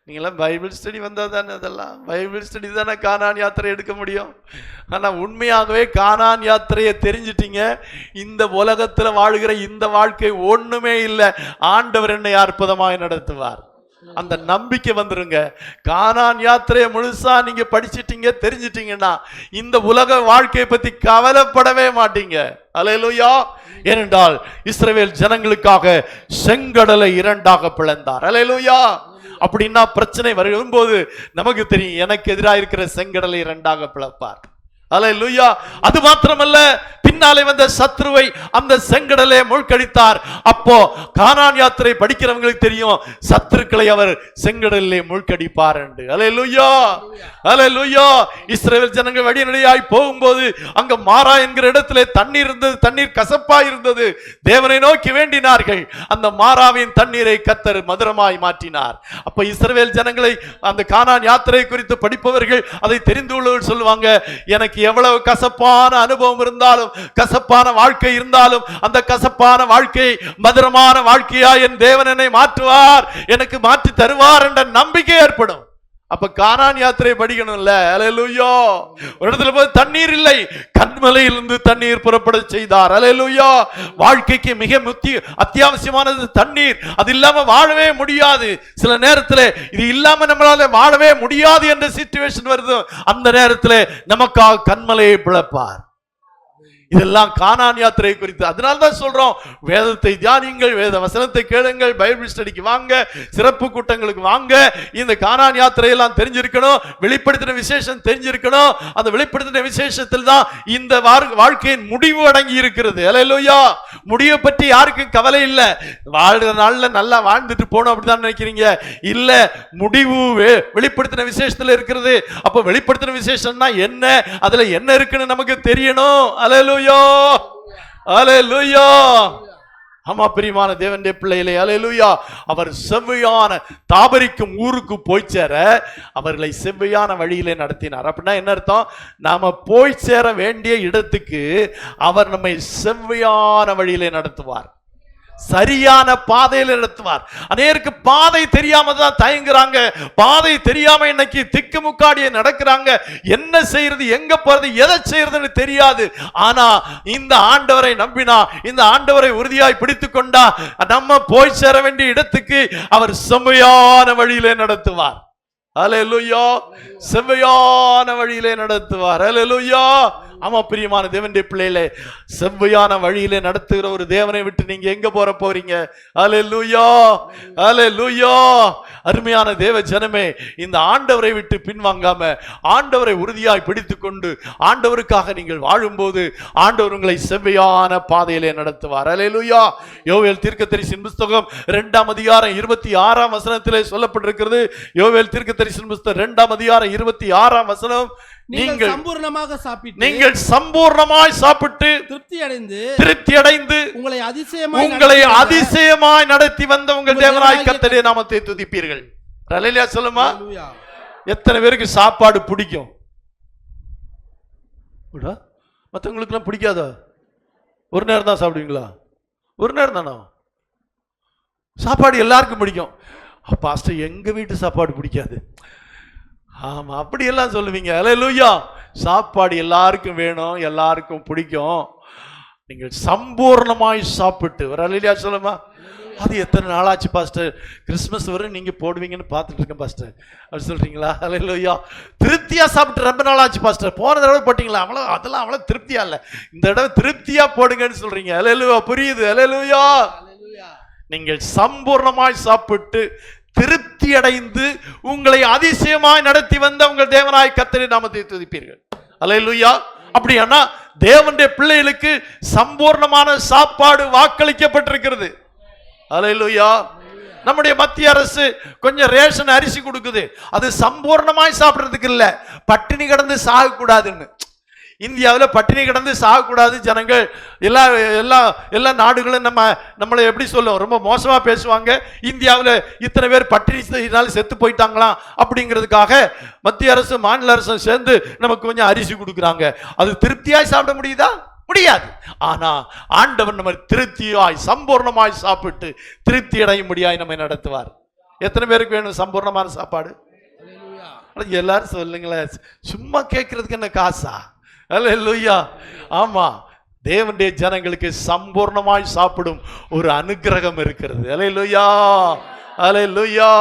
நீங்களாம் பைபிள் ஸ்டடி வந்தால் தானே, அதெல்லாம் பைபிள் ஸ்டடி தானே கானான் யாத்திரை எடுக்க முடியும். ஆனால் உண்மையாகவே கானான் யாத்திரையை தெரிஞ்சிட்டீங்க. இந்த உலகத்தில் வாழ்கிற இந்த வாழ்க்கை ஒண்ணுமே இல்லை, ஆண்டவர் என்னை அற்புதமாய் நடத்துவார். அந்த நம்பிக்கை வந்துருங்க. கானான் யாத்திரையை முழுசா நீங்க படிச்சிட்டீங்க, தெரிஞ்சிட்டீங்கன்னா இந்த உலக வாழ்க்கையை பத்தி கவலைப்படவே மாட்டீங்க. அல்லேலூயா. ஏனென்றால் இஸ்ரவேல் ஜனங்களுக்காக செங்கடலை இரண்டாக பிளந்தார். அல்லேலூயா. அப்படின்னா பிரச்சனை வரும்போது நமக்கு தெரியும், எனக்கு எதிராக இருக்கிற செங்கடலை இரண்டாக பிளப்பார். அல்லேலூயா. அது மாத்திரமல்ல, பின்னாலே வந்த சத்ருவை அந்த செங்கடலே மூழ்கடித்தார். அப்போ கானான் யாத்திரை படிக்கிறவங்களுக்கு தெரியும், சத்துருக்களை அவர் செங்கடலிலே மூழ்கடிப்பார் என்று. அல்லேலூயா, அல்லேலூயா. இஸ்ரவேல் ஜனங்கள் வழிநடையாய் போகும்போது அங்க மாரா என்கிற இடத்திலே தண்ணீர் இருந்தது. தண்ணீர் கசப்பாய் இருந்தது. தேவனை நோக்கி வேண்டினார்கள். அந்த மாராவின் தண்ணீரை கர்த்தர் மதுரமாய் மாற்றினார். அப்ப இஸ்ரவேல் ஜனங்களை அந்த கானான் யாத்திரை குறித்து படிப்பவர்கள், அதை தெரிந்து கொள்வர்கள் சொல்லுவாங்க, எனக்கு எவ்வளவு கசப்பான அனுபவம் இருந்தாலும், கசப்பான வாழ்க்கை இருந்தாலும், அந்த கசப்பான வாழ்க்கை மதுரமான வாழ்க்கையா என் தேவன் என்னை மாற்றுவார், எனக்கு மாற்றி தருவார் என்ற நம்பிக்கை ஏற்படும். அப்ப கானான் யாத்திரை படிக்கணும்ல. அல்லேலூயா. ஒரு இடத்துல போய் தண்ணீர் இல்லை, கண்மலையிலிருந்து தண்ணீர் புறப்பட செய்தார். அல்லேலூயா. வாழ்க்கைக்கு மிக அத்தியாவசியமானது தண்ணீர். அது இல்லாம வாழவே முடியாது. சில நேரத்தில் இது இல்லாம நம்மளால வாழவே முடியாது என்ற சிச்சுவேஷன் வருது. அந்த நேரத்தில் நமக்காக கண்மலையை பிளப்பார். இதெல்லாம் கானான் யாத்திரை குறித்து. அதனால்தான் சொல்றோம், வேதத்தை தியானிங்கள், வேத வசனத்தை கேளுங்கள், பைபிள் ஸ்டடிக்கு வாங்க, சிறப்பு கூட்டங்களுக்கு வாங்க. இந்த கானான் யாத்திரையெல்லாம் தெரிஞ்சிருக்கணும், வெளிப்படுத்தின விசேஷம் தெரிஞ்சிருக்கணும். அந்த வெளிப்படுத்தின விசேஷத்தில் தான் இந்த வாழ்க்கையின் முடிவு அடங்கி இருக்கிறது. அல்லேலூயா. முடிவை பற்றி யாருக்கும் கவலை இல்லை. வாழ்கிற நாள்ல நல்லா வாழ்ந்துட்டு போகணும் அப்படிதான் நினைக்கிறீங்க. இல்ல, முடிவு வெளிப்படுத்தின விசேஷத்துல இருக்கிறது. அப்ப வெளிப்படுத்தின விசேஷம்னா என்ன, அதுல என்ன இருக்குன்னு நமக்கு தெரியணும். அல்லேலூயா, அல்லேலூயா. ஆமா பிரியமான தேவனுடைய பிள்ளைகளே, அல்லேலூயா. அவர் செவ்வையான தாபரிக்கும் ஊருக்கு போய் சேர அவர்களை செவ்வையான வழியிலே நடத்தினார். அப்படின்னா என்ன அர்த்தம்? நாம போய் சேர வேண்டிய இடத்துக்கு அவர் நம்மை செவ்வையான வழியிலே நடத்துவார், சரியான பாதையில் நடத்துவார். அநேருக்கு பாதை தெரியாம தான் தயங்குறாங்க. பாதை தெரியாம இன்னைக்கு திக்குமுக்காடியே நடக்கிறாங்க. என்ன செய்யறது, எங்க போறது, எதை செய்யறதுன்னு தெரியாது. ஆனா இந்த ஆண்டவரை நம்பினா, இந்த ஆண்டவரை உறுதியாய் பிடித்துக் கொண்டா, நம்ம போய் சேர வேண்டிய இடத்துக்கு அவர் செம்மையான வழியிலே நடத்துவார். அல்லேலூயா. செவ்வையான வழியிலே நடத்துவார். அல்லேலூயா. ஆமா பிரியமான தேவனுடைய பிள்ளைகளே, செவ்வையான வழியிலே நடத்துகிற ஒரு தேவனை விட்டு நீங்க எங்க போறீங்க? அல்லேலூயா, அல்லேலூயா. அருமையான தேவ ஜனமே, இந்த ஆண்டவரை விட்டு பின்வாங்காம ஆண்டவரை உறுதியாய் பிடித்துக் கொண்டு ஆண்டவருக்காக நீங்கள் வாழும்போது ஆண்டவர் உங்களை செவ்வையான பாதையிலே நடத்துவார். அல்லேலூயா. யோவேல் தீர்க்கதரிசியின் புத்தகம் 2ஆம் அதிகாரம் 26ஆம் வசனத்திலே சொல்லப்பட்டிருக்கிறது. யோவேல் தீர்க்கதரிசியின் புத்தகம் 2ஆம் அதிகாரம் 26ஆம் வசனம், நீங்கள் சம்பூர்ணமாய் சாப்பிட்டு திருப்தி அடைந்து உங்களை அதிசயமாய் நடத்தி வந்த உங்கள் தேவனாய் கர்த்தருடைய நாமத்தை துதிப்பீர்கள். அல்லேலூயா சொல்லுமா? எத்தனை பேருக்கு சாப்பாடு பிடிக்கும்? மற்றவங்களுக்கு எல்லாம் பிடிக்காதா? ஒரு நேரம் தான் சாப்பிடுவீங்களா? ஒரு நேரம் தானா? சாப்பாடு எல்லாருக்கும் பிடிக்கும். பாஸ்டர் எங்க வீட்டு சாப்பாடு பிடிக்காது. ஆமா, அப்படியெல்லாம் சொல்லுவீங்க. அல்லேலூயா. சாப்பாடு எல்லாருக்கும் வேணும், எல்லாருக்கும் பிடிக்கும். நீங்கள் சம்பூர்ணமாய் சாப்பிட்டு, ஒரு அல்லேலூயா சொல்லுமா? அது எத்தனை நாளாச்சு பாஸ்டர், கிறிஸ்மஸ் வரும் நீங்க போடுவீங்கன்னு பார்த்துட்டு இருக்கேன் பாஸ்டர் அப்படி சொல்றீங்களா? அல்லேலூயா. திருப்தியா சாப்பிட்டு ரொம்ப நாளாச்சு பாஸ்டர், போன தடவை போட்டீங்களா, அதெல்லாம் அவ்வளவு திருப்தியா இல்ல, இந்த தடவை திருப்தியா போடுங்கன்னு சொல்றீங்க. அல்லேலூயா. புரியுது. அல்லேலூயா. நீங்கள் சம்பூர்ணமாய் சாப்பிட்டு திருப்தி அடைந்து உங்களை அதிசயமாய் நடத்தி வந்த உங்கள் தேவனாய் கர்த்தரின் நாமத்தை துதிப்பீர்கள். அல்லேலூயா. அப்படியானா தேவனுடைய பிள்ளைகளுக்கு சம்பூர்ணமான சாப்பாடு வாக்களிக்கப்பட்டிருக்கிறது. அல்லேலூயா. நம்முடைய மத்திய அரசு கொஞ்சம் ரேஷன் அரிசி கொடுக்குது, அது சம்பூர்ணமாய் சாப்பிட்றதுக்கு இல்ல, பட்டினி கிடந்து சாகக்கூடாதுன்னு. இந்தியாவில் பட்டினி கிடந்து சாகக்கூடாது ஜனங்கள். எல்லா நாடுகளும் நம்மளை எப்படி சொல்லுவோம், ரொம்ப மோசமா பேசுவாங்க. இந்தியாவில் இத்தனை பேர் பட்டினினால செத்து போயிட்டாங்களாம் அப்படிங்கிறதுக்காக மத்திய அரசு மாநில அரசு சேர்ந்து நமக்கு கொஞ்சம் அரிசி கொடுக்குறாங்க. அது திருப்தியாய் சாப்பிட முடியுதா? முடியாது. ஆனா ஆண்டவர் நம்ம திருப்தியாய் சம்பூர்ணமாய் சாப்பிட்டு திருப்தி அடையும்படியாய் நம்மை நடத்துவார். எத்தனை பேருக்கு வேணும் சம்பூர்ணமான சாப்பாடு? எல்லாரும் சொல்லுங்களேன், சும்மா கேட்கறதுக்கு என்ன காசா? அல்லேலூயா. ஆமா, தேவனுடைய ஜனங்களுக்கு சம்பூர்ணமாய் சாப்பிடும் ஒரு அனுக்கிரகம் இருக்கிறது. அல்லேலூயா. அல்லேலூயா.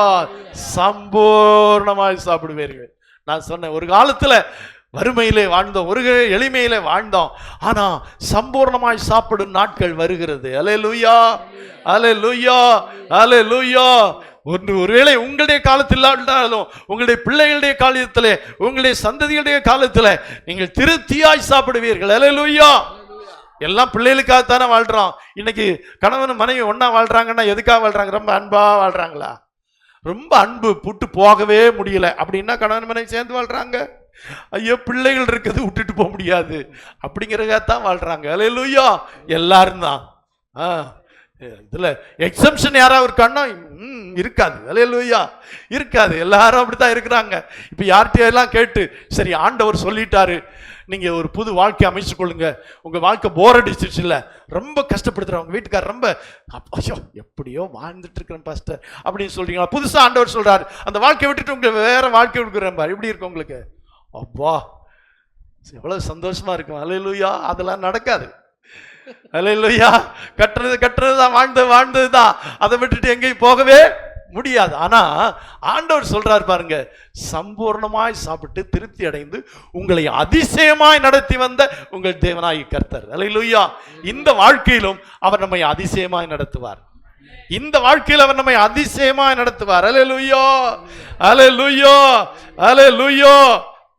சம்பூர்ணமாய் சாப்பிடுவீர்கள். நான் சொன்னேன், ஒரு காலத்துல வறுமையிலே வாழ்ந்தோம், ஒரு எளிமையிலே வாழ்ந்தோம், ஆனா சம்பூர்ணமாய் சாப்பிடும் நாட்கள் வருகிறது. அல்லேலூயா. அல்லேலூயா. அல்லேலூயா. ஒருவேளை உங்களுடைய காலத்தில் இல்லாவிட்டாலும் உங்களுடைய பிள்ளைகளுடைய காலத்திலே, உங்களுடைய சந்ததிகளுடைய காலத்தில் நீங்கள் திருப்தியாய் சாப்பிடுவீர்கள். அல்லேலூயா. எல்லாம் பிள்ளைகளுக்காகத்தானே வாழ்றோம். இன்னைக்கு கணவன் மனைவி ஒன்னா வாழ்றாங்கன்னா எதுக்காக வாழ்றாங்க? ரொம்ப அன்பா வாழ்றாங்களா? ரொம்ப அன்பு புட்டு போகவே முடியல அப்படின்னா கணவன் மனைவி சேர்ந்து வாழ்றாங்க. ஐயோ பிள்ளைகள் இருக்குது விட்டுட்டு போக முடியாது அப்படிங்கிறதான் வாழ்றாங்க. அல்லேலூயா. எல்லாரும் தான். இதுல எக்ஸம்ஷன் யாராவது இருக்கான்னா இருக்காது. அல்லேலூயா. இருக்காது. எல்லாரும் அப்படித்தான் இருக்கிறாங்க. இப்ப யார்கிட்ட எல்லாம் கேட்டு, சரி ஆண்டவர் சொல்லிட்டாரு, நீங்க ஒரு புது வாழ்க்கை அமைச்சு கொள்ளுங்க, உங்க வாழ்க்கை போர் அடிச்சிருச்சு இல்ல, ரொம்ப கஷ்டப்படுத்துறவங்க வீட்டுக்காரர் ரொம்ப ஐயோ எப்படியோ வாழ்ந்துட்டு இருக்கிறேன் பாஸ்டர் அப்படின்னு சொல்றீங்களா? புதுசா ஆண்டவர் சொல்றாரு அந்த வாழ்க்கையை விட்டுட்டு உங்களுக்கு வேற வாழ்க்கை கொடுக்குறேன் பாரு, எப்படி இருக்கு உங்களுக்கு? அப்பா எவ்வளவு சந்தோஷமா இருக்கும். அல்லேலூயா. அதெல்லாம் நடக்காது. அல்லேலூயா. கட்டுறது தான், வாழ்ந்தது தான், அதை விட்டுட்டு எங்கேயும் போகவே முடியாது. ஆனா ஆண்டவர் சொல்றாரு பாருங்க, சம்பூர்ணமாய் சாப்பிட்டு திருப்தி அடைந்து உங்களை அதிசயமாய் நடத்தி வந்த உங்கள் தேவனாய் கர்த்தர். அல்லேலூயா. இந்த வாழ்க்கையிலும் அவர் நம்மை அதிசயமாய் நடத்துவார். இந்த வாழ்க்கையில் அவர் நம்மை அதிசயமாய் நடத்துவார். அல்லேலூயா. அல்லேலூயா. அல்லேலூயா.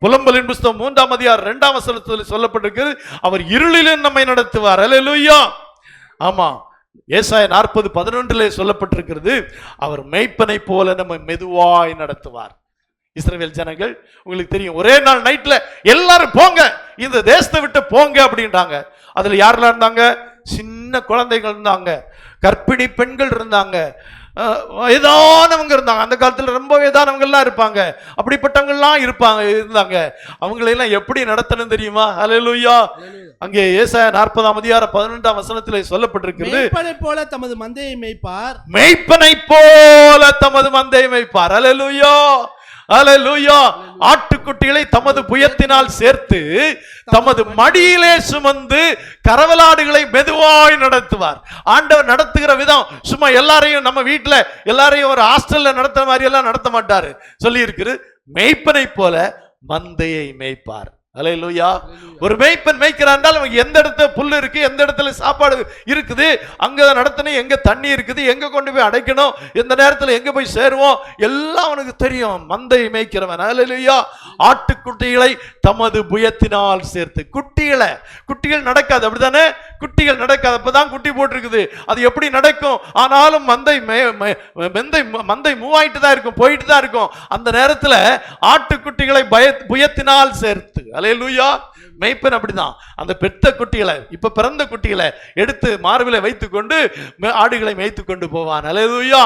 புலம்பலின் புஸ்தகம் 3ஆம் அதிகாரம் 2ஆம் வசனத்தில் சொல்லப்பட்டிருக்கிறது, அவர் இருளிலும் நம்மை நடத்துவார். அல்லேலூயா. ஆமா, ஏசாயா 40:11 சொல்லப்பட்டிருக்கிறது, அவர் மேய்ப்பனை போல நம்மை மெதுவாய் நடத்துவார். இஸ்ரவேல் ஜனங்கள் உங்களுக்கு தெரியும், ஒரே நாள் நைட்ல எல்லாரும் போங்க, இந்த தேசத்தை விட்டு போங்க அப்படின்றாங்க. அதுல யாரெல்லாம் இருந்தாங்க? சின்ன குழந்தைகள் இருந்தாங்க, கர்ப்பிணி பெண்கள் இருந்தாங்க, வயதானவங்க இருந்தாங்க. அந்த காலத்துல ரொம்ப வயதானவங்கலாம் இருப்பாங்க, அப்படிப்பட்டவங்கலாம் இருந்தாங்க. அவங்களெல்லாம் எப்படி நடத்தணும் தெரியுமா? அல்லேலூயா. அங்கே ஏசாயா 40ஆம் அதிகாரம் 11ஆம் வசனத்திலே சொல்லப்பட்டிருக்கிறது, மேய்ப்பனை போல தமது மந்தையை மேய்ப்பார். மேய்ப்பனை போல தமது மந்தையை மேய்ப்பார். அல்லேலூயா. அல்லேலூயா. ஆட்டுக்குட்டிகளை தமது புயத்தினால் சேர்த்து தமது மடியிலே சுமந்து கரவலாடுகளை மெதுவாய் நடத்துவார். ஆண்டவர் நடத்துகிற விதம் சும்மா எல்லாரையும் நம்ம வீட்டுல எல்லாரையும் ஒரு ஹாஸ்டல்ல நடத்துற மாதிரி எல்லாம் நடத்த மாட்டாரு. சொல்லி இருக்குது, மேய்ப்பனை போல மந்தையை மேய்ப்பார். அல்லேலூயா. ஒரு மேய்ப்பன் மேய்க்கிறான், எந்த இடத்துல புல்லு இருக்கு, எந்த இடத்துல சாப்பாடு இருக்குது, அங்க நடத்தணும், எங்க தண்ணி இருக்குது, எங்க கொண்டு போய் அடைக்கணும், எந்த நேரத்தில் எங்க போய் சேருவோம், எல்லாம் அவனுக்கு தெரியும். மந்தை மேய்க்கிறவன். அல்லேலூயா. ஆட்டுக்குட்டிகளை தமது புயத்தினால் சேர்த்து, குட்டிகள் நடக்காது, அப்படித்தானே? குட்டிகள் நடக்காது, அப்பதான் குட்டி போட்டிருக்குது, அது எப்படி நடக்கும்? ஆனாலும் மந்தை மூவ் ஆயிட்டு தான் இருக்கும், போயிட்டு தான் இருக்கும். அந்த நேரத்தில் ஆட்டுக்குட்டிகளை புயத்தினால் சேர்த்து. அல்லேலூயா. மேய்ப்பன் அப்படிதான் அந்த பெத்த குட்டிகளை, இப்ப பிறந்த குட்டிகளை எடுத்து மார்பிலை வைத்துக் கொண்டு ஆடுகளை மேய்த்து கொண்டு போவான். அல்லேலூயா.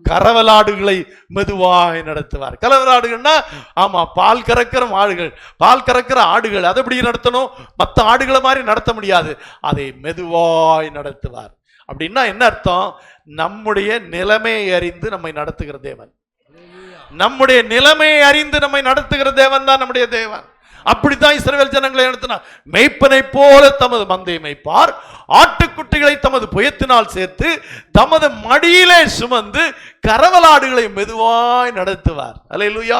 கரவலாடுகளை மெதுவாய் நடத்துவார். கரவலாடுகள்னா ஆமா, பால் கறக்கிற ஆடுகள், பால் கறக்கிற ஆடுகள். அதை எப்படி நடத்தணும்? மற்ற ஆடுகளை மாதிரி நடத்த முடியாது, அதை மெதுவாய் நடத்துவார். அப்படின்னா என்ன அர்த்தம்? நம்முடைய நிலைமையை அறிந்து நம்மை நடத்துகிற தேவன். நம்முடைய நிலைமையை அறிந்து நம்மை நடத்துகிற தேவன் தான் நம்முடைய தேவன். அப்படித்தான் இஸ்ரவேல் ஜனங்களை நடத்தினார். மேய்ப்பனை போல தமது மந்தையை மேய்ப்பார், ஆட்டுக்குட்டிகளை தமது புயத்தினால் சேர்த்து தமது மடியிலே சுமந்து கரவலாடுகளை மெதுவாய் நடத்துவார். அல்லேலூயா.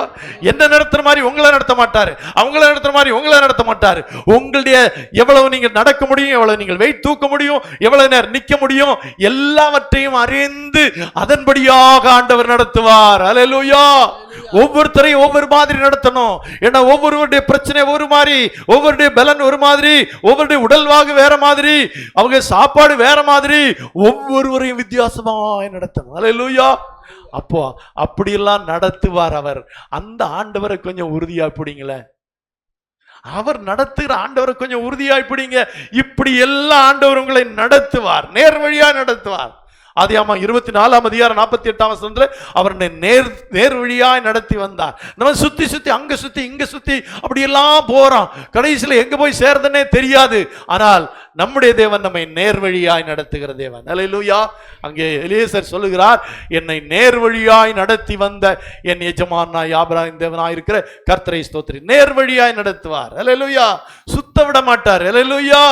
என்ன நடத்துற மாதிரி உங்களை நடத்த மாட்டாரு, அவங்கள நடத்துற மாதிரி உங்களை நடத்த மாட்டாரு. உங்களுடைய எவ்வளவு நீங்க நடக்க முடியும், எவ்வளவு நீங்கள் வெயிட் தூக்க முடியும், எவ்வளவு நேரம் நிக்க முடியும், எல்லாவற்றையும் அறிந்து அதன்படியாக ஆண்டவர் நடத்துவார். அல்லேலூயா. ஒவ்வொருத்தரையும் ஒவ்வொரு மாதிரி நடத்தணும். ஏன்னா ஒவ்வொருவருடைய பிரச்சனை ஒரு மாதிரி, ஒவ்வொருடைய பலன் ஒரு மாதிரி, ஒவ்வொருடைய உடல்வாகு வேற மாதிரி, அவங்க சாப்பாடு வேற மாதிரி, ஒவ்வொருவரையும் வித்தியாசமாய் நடத்தணும். அல்லேலூயா. அப்போ அப்படியெல்லாம் நடத்துவார் அவர். அந்த ஆண்டவரை கொஞ்சம் உறுதியா பிடிங்களே, அவர் நடத்துகிற ஆண்டவரை கொஞ்சம் உறுதியாய் பிடிங்க. இப்படி எல்லா ஆண்டவர் உங்களை நடத்துவார், நேர் வழியா நடத்துவார். ஆதியாகமம் 24:48 அவர் நேர் வழியாய் நடத்தி வந்தார். நம்ம சுத்தி சுத்தி அங்க சுத்தி இங்க சுத்தி அப்படி எல்லாம் போறோம், கடைசியில் எங்க போய் சேர்றதுன்னே தெரியாது. ஆனால் நம்முடைய தேவன் நம்மை நேர் வழியாய் நடத்துகிற தேவன். அல்லேலூயா. அங்கே எலியேசர் சொல்லுகிறார், என்னை நேர் வழியாய் நடத்தி வந்த என் எஜமானாய் ஆபிரகாமின் தேவனாய் இருக்கிற கர்த்தரை ஸ்தோத்திரி. நேர் வழியாய் நடத்துவார். அல்லேலூயா. சுத்த விட மாட்டார். அல்லேலூயா.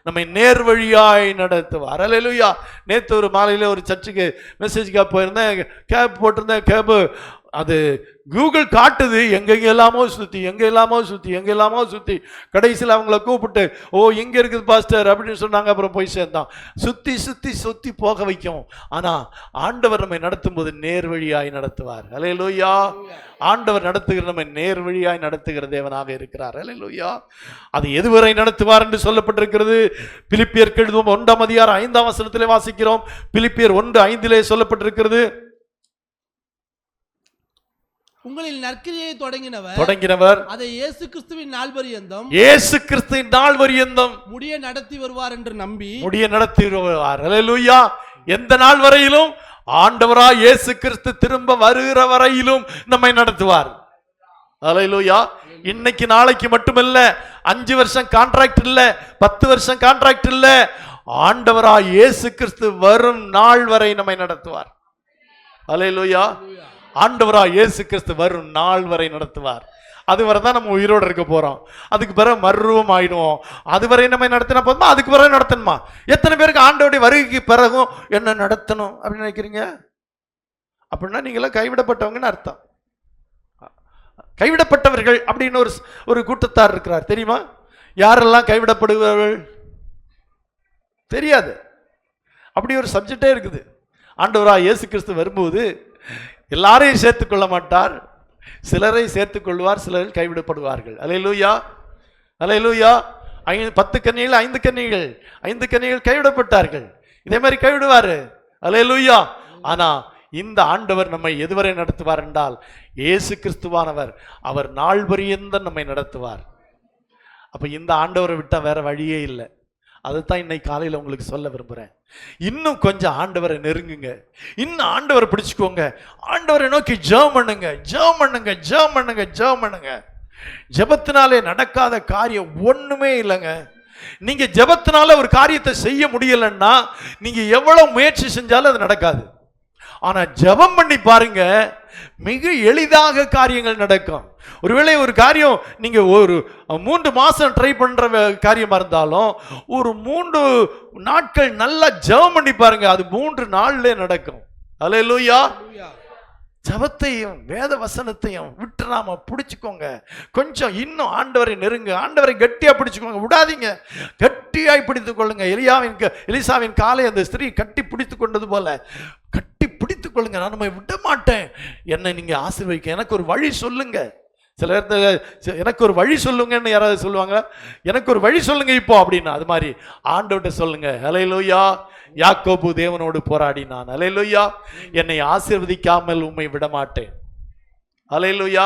நம்மை நேர் வழியாய் நடத்துவார். அல்லேலூயா. நேற்று ஒரு மாலையில் ஒரு சர்ச்சுக்கு மெசேஜ்க்காக போயிருந்தேன். கேப் போட்டிருந்தேன். கேபு அது கூகுள் காட்டுது எங்கெங்க எல்லாமோ சுற்றி, எங்கே எல்லாமோ சுற்றி, எங்கே எல்லாமோ சுற்றி, கடைசியில் அவங்கள கூப்பிட்டு, ஓ இங்கே இருக்குது பாஸ்டர் அப்படின்னு சொன்னாங்க. அப்புறம் போய் சேர்ந்தான். சுற்றி சுற்றி சுற்றி போக வைக்கும். ஆனால் ஆண்டவர் நம்மை நடத்தும் போது நேர் வழியாய் நடத்துவார். அல்லேலூயா. ஆண்டவர் நடத்துகிற நம்மை நேர் வழியாய் நடத்துகிற தேவனாக இருக்கிறார். அல்லேலூயா. அது எதுவரை நடத்துவார் என்று சொல்லப்பட்டிருக்கிறது. பிலிப்பியர் எழுதுவோம் 1:5 வாசிக்கிறோம். பிலிப்பியர் 1:5 சொல்லப்பட்டிருக்கிறது, உங்களில் நற்கிரியை தொடங்கினவர் அதை இயேசு கிறிஸ்துவின் நாள் பரியந்தம் முடிய நடத்தி வருவார் என்று நம்பி நடத்தி வருவார். அல்லேலூயா. எந்த நாள் வரையிலும்? ஆண்டவராய் இயேசு கிறிஸ்து திரும்ப வருகிற வரையிலும் நம்மை நடத்துவார். அல்லேலூயா. இன்னைக்கு நாளைக்கு மட்டுமல்ல, 5 வருஷம் கான்ட்ராக்ட் இல்ல, 10 வருஷம் கான்ட்ராக்ட் இல்ல, ஆண்டவராய் இயேசு கிறிஸ்து வரும் நாள் வரை நம்மை நடத்துவார். அல்லேலூயா. ஆண்டவராய் இயேசு கிறிஸ்து வரும் நாள் வரை நடத்துவார். அதுவரை தான் நம்ம உயிரோடு இருக்க போறோம். அதுக்கு பிறகு மர்வம் ஆயிடுவோம். அதுவரை நம்ம நடத்தினா போதுமா? அதுக்கு பிறகு நடத்தணுமா? எத்தனை பேருக்கு ஆண்டவருடைய வருகைக்கு பிறகும் என்ன நடத்தணும் அப்படின்னு நினைக்கிறீங்க? அப்படின்னா நீங்களாம் கைவிடப்பட்டவங்கன்னு அர்த்தம். கைவிடப்பட்டவர்கள் அப்படின்னு ஒரு கூட்டத்தார் இருக்கிறார், தெரியுமா? யாரெல்லாம் கைவிடப்படுவார்கள் தெரியாது. அப்படி ஒரு சப்ஜெக்டே இருக்குது. ஆண்டவராய் இயேசு கிறிஸ்து வரும்போது எல்லாரையும் சேர்த்துக்கொள்ள மாட்டார், சிலரை சேர்த்துக் கொள்வார், சிலர் கைவிடப்படுவார்கள். அல்லேலூயா. அல்லேலூயா. 10 கன்னிகள் 5 கன்னிகள் கைவிடப்பட்டார்கள். இதே மாதிரி கைவிடுவாரு. அல்லேலூயா. ஆனா இந்த ஆண்டவர் நம்மை எதுவரை நடத்துவார் என்றால், இயேசு கிறிஸ்துவானவர் அவர் நாள் பரியந்தம் நம்மை நடத்துவார். அப்ப இந்த ஆண்டவரை விட்டா வேற வழியே இல்லை. அதுதான் இன்னைக்கு காலையில் உங்களுக்கு சொல்ல விரும்புகிறேன். இன்னும் கொஞ்சம் ஆண்டவரை நெருங்குங்க, இன்னும் ஆண்டவரை பிடிச்சுக்கோங்க, ஆண்டவரை நோக்கி ஜெபம் பண்ணுங்க, ஜெபம் பண்ணுங்க, ஜெபம் பண்ணுங்க, ஜெபம் பண்ணுங்க. ஜெபத்தினாலே நடக்காத காரியம் ஒண்ணுமே இல்லைங்க. நீங்க ஜெபத்தினால ஒரு காரியத்தை செய்ய முடியலன்னா நீங்க எவ்வளவு முயற்சி செஞ்சாலும் அது நடக்காது. ஆனா ஜெபம் பண்ணி பாருங்க, மிக எளிதாக காரியங்கள் நடக்கும். ஒருவேளை ஒரு காரியம் நீங்க ஒரு 3 மாசம் ட்ரை பண்ற காரியமா இருந்தாலும் ஒரு 3 நாட்கள் நல்லா ஜெபம் பண்ணி பாருங்க, அது 3 நாள்ல நடக்கும். அல்லேலூயா. ஜெபத்தையும் வேத வசனத்தையும் விட்டுறாம பிடிச்சுக்கோங்க. கொஞ்சம் இன்னும் ஆண்டவரை நெருங்க, ஆண்டவரை கட்டியா பிடிச்சுக்கோங்க, விடாதீங்க, கட்டியாய் பிடித்துக் கொள்ளுங்க. எலிசாவின் காலை அந்த ஸ்திரீ கட்டி பிடித்து கொண்டது போல கட்டி பிடித்துக் கொள்ளுங்க. நான் நம்ம விட மாட்டேன், என்னை நீங்க ஆசீர்வதிக்க எனக்கு ஒரு வழி சொல்லுங்க. சில நேரத்தில் எனக்கு ஒரு வழி சொல்லுங்கன்னு யாராவது சொல்லுவாங்க, எனக்கு ஒரு வழி சொல்லுங்க இப்போ அப்படின்னா, அது மாதிரி ஆண்டவர்கிட்ட சொல்லுங்க. அல்லேலூயா. யாக்கோபு தேவனோடு போராடினான். அல்லேலூயா. என்னை ஆசீர்வதிக்காமல் உம்மை விட மாட்டேன். அல்லேலூயா.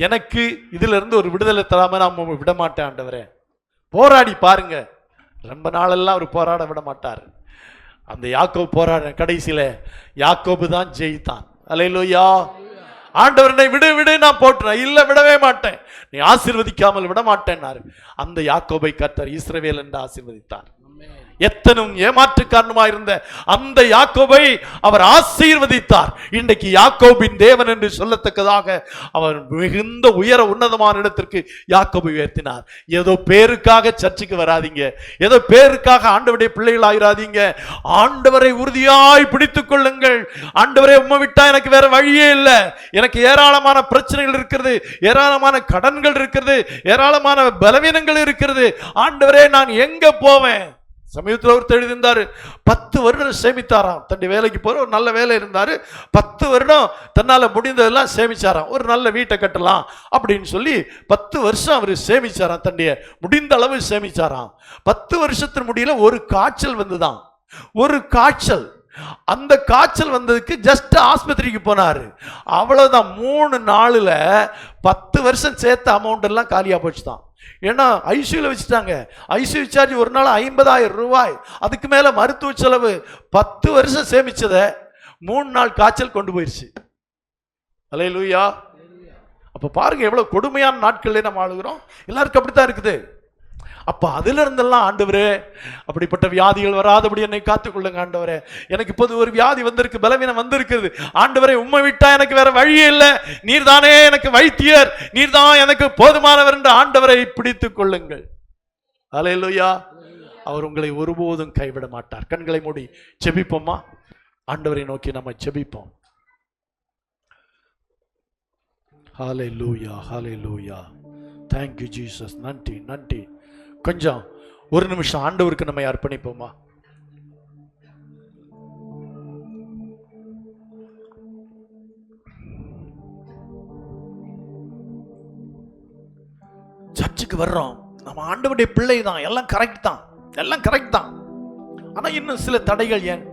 எனக்கு இதுல இருந்து ஒரு விடுதலை தராம நான் உம்மை விட மாட்டேன் ஆண்டவரே. போராடி பாருங்க, ரொம்ப நாளெல்லாம் அவர் போராட விட மாட்டார். அந்த யாக்கோபு போராட கடைசியில யாக்கோபு தான் ஜெயித்தான். அல்லேலூயா. ஆண்டவரை விடு விடு, நான் போட்டுறேன், இல்ல விடவே மாட்டேன், நீ ஆசீர்வதிக்காமல் விட மாட்டேன்னாரு. அந்த யாக்கோபை கர்த்தர் இஸ்ரவேல் என்று ஆசீர்வதித்தார். எத்தனும் ஏமாற்று காரணமாக இருந்த அந்த யாக்கோபை அவர் ஆசீர்வதித்தார். இன்றைக்கு யாக்கோபின் தேவன் என்று சொல்லத்தக்கதாக அவர் மிகுந்த உயர உன்னதமான இடத்திற்கு யாக்கோபை உயர்த்தினார். ஏதோ பேருக்காக சர்ச்சுக்கு வராதீங்க, ஏதோ பேருக்காக ஆண்டவருடைய பிள்ளைகள் ஆயிராதீங்க. ஆண்டவரை உறுதியாய் பிடித்துக் கொள்ளுங்கள். ஆண்டவரை உம்மை விட்டா எனக்கு வேற வழியே இல்லை, எனக்கு ஏராளமான பிரச்சனைகள் இருக்கிறது, ஏராளமான கடன்கள் இருக்கிறது, ஏராளமான பலவீனங்கள் இருக்கிறது, ஆண்டவரே நான் எங்க போவேன்? சமீபத்தில் ஒருத்தர் எழுதியிருந்தாரு, 10 வருடம் சேமித்தாராம். தன்னுடைய வேலைக்கு போற ஒரு நல்ல வேலை இருந்தாரு, 10 வருடம் தன்னால முடிந்ததெல்லாம் சேமிச்சாராம். ஒரு நல்ல வீட்டை கட்டலாம் அப்படின்னு சொல்லி 10 வருஷம் அவர் சேமிச்சாராம். தன்னுடைய முடிந்த அளவு சேமிச்சாராம். 10 வருஷத்தின் முடியல ஒரு காய்ச்சல் வந்துதான், ஒரு காய்ச்சல். அந்த காய்ச்சல் வந்ததுக்கு ஜஸ்ட் ஆஸ்பத்திரிக்கு போனாரு. அவ்வளவுதான், 3 நாளுல 10 வருஷம் சேர்த்த அமௌண்ட் எல்லாம் காலியா போச்சுதான். ஏன்னா ஐசியூல வச்சுட்டாங்க. ஐசியூ சார்ஜ் ஒரு நாள் 50,000 ரூபாய், அதுக்கு மேல மருத்துவ செலவு. 10 வருஷம் சேமிச்சத 3 நாள் காய்ச்சல் கொண்டு போயிருச்சு. அல்லேலூயா. அப்ப பாருங்க எவ்வளவு கொடுமையான நாட்கள்ல நம்ம ஆளுகிறோம். எல்லாருக்கும் அப்படித்தான் இருக்குது. அப்ப அதுல இருந்தெல்லாம் ஆண்டவரே அப்படிப்பட்ட வியாதிகள் வராதபடி என்னை காத்துக்கொள்ளுங்க ஆண்டவரே. எனக்கு இப்போது ஒரு வியாதி வந்திருக்கு, பலவீனம் வந்திருக்குது. ஆண்டவரே உம்மை விட்டா எனக்கு வேற வழியே இல்லை, நீர்தானே எனக்கு வைத்தியர், நீர்தான் எனக்கு போதுமானவர் என்று ஆண்டவரை பிடித்துக் கொள்ளுங்கள். அல்லேலூயா. அவர் உங்களை ஒருபோதும் கைவிட மாட்டார். கண்களை மூடி ஜெபிப்போமா? ஆண்டவரை நோக்கி நம்ம ஜெபிப்போம். ஹல்லேலூயா, ஹல்லேலூயா. Thank you Jesus. நன்றி, நன்றி. கொஞ்சம் ஒரு நிமிஷம் ஆண்டவருக்கு நம்ம அர்ப்பணிப்போமா? சர்ச்சுக்கு வர்றோம், நம்ம ஆண்டவருடைய பிள்ளை தான், எல்லாம் கரெக்ட் தான், எல்லாம் கரெக்ட் தான். ஆனா இன்னும் சில தடைகள் ஏன்?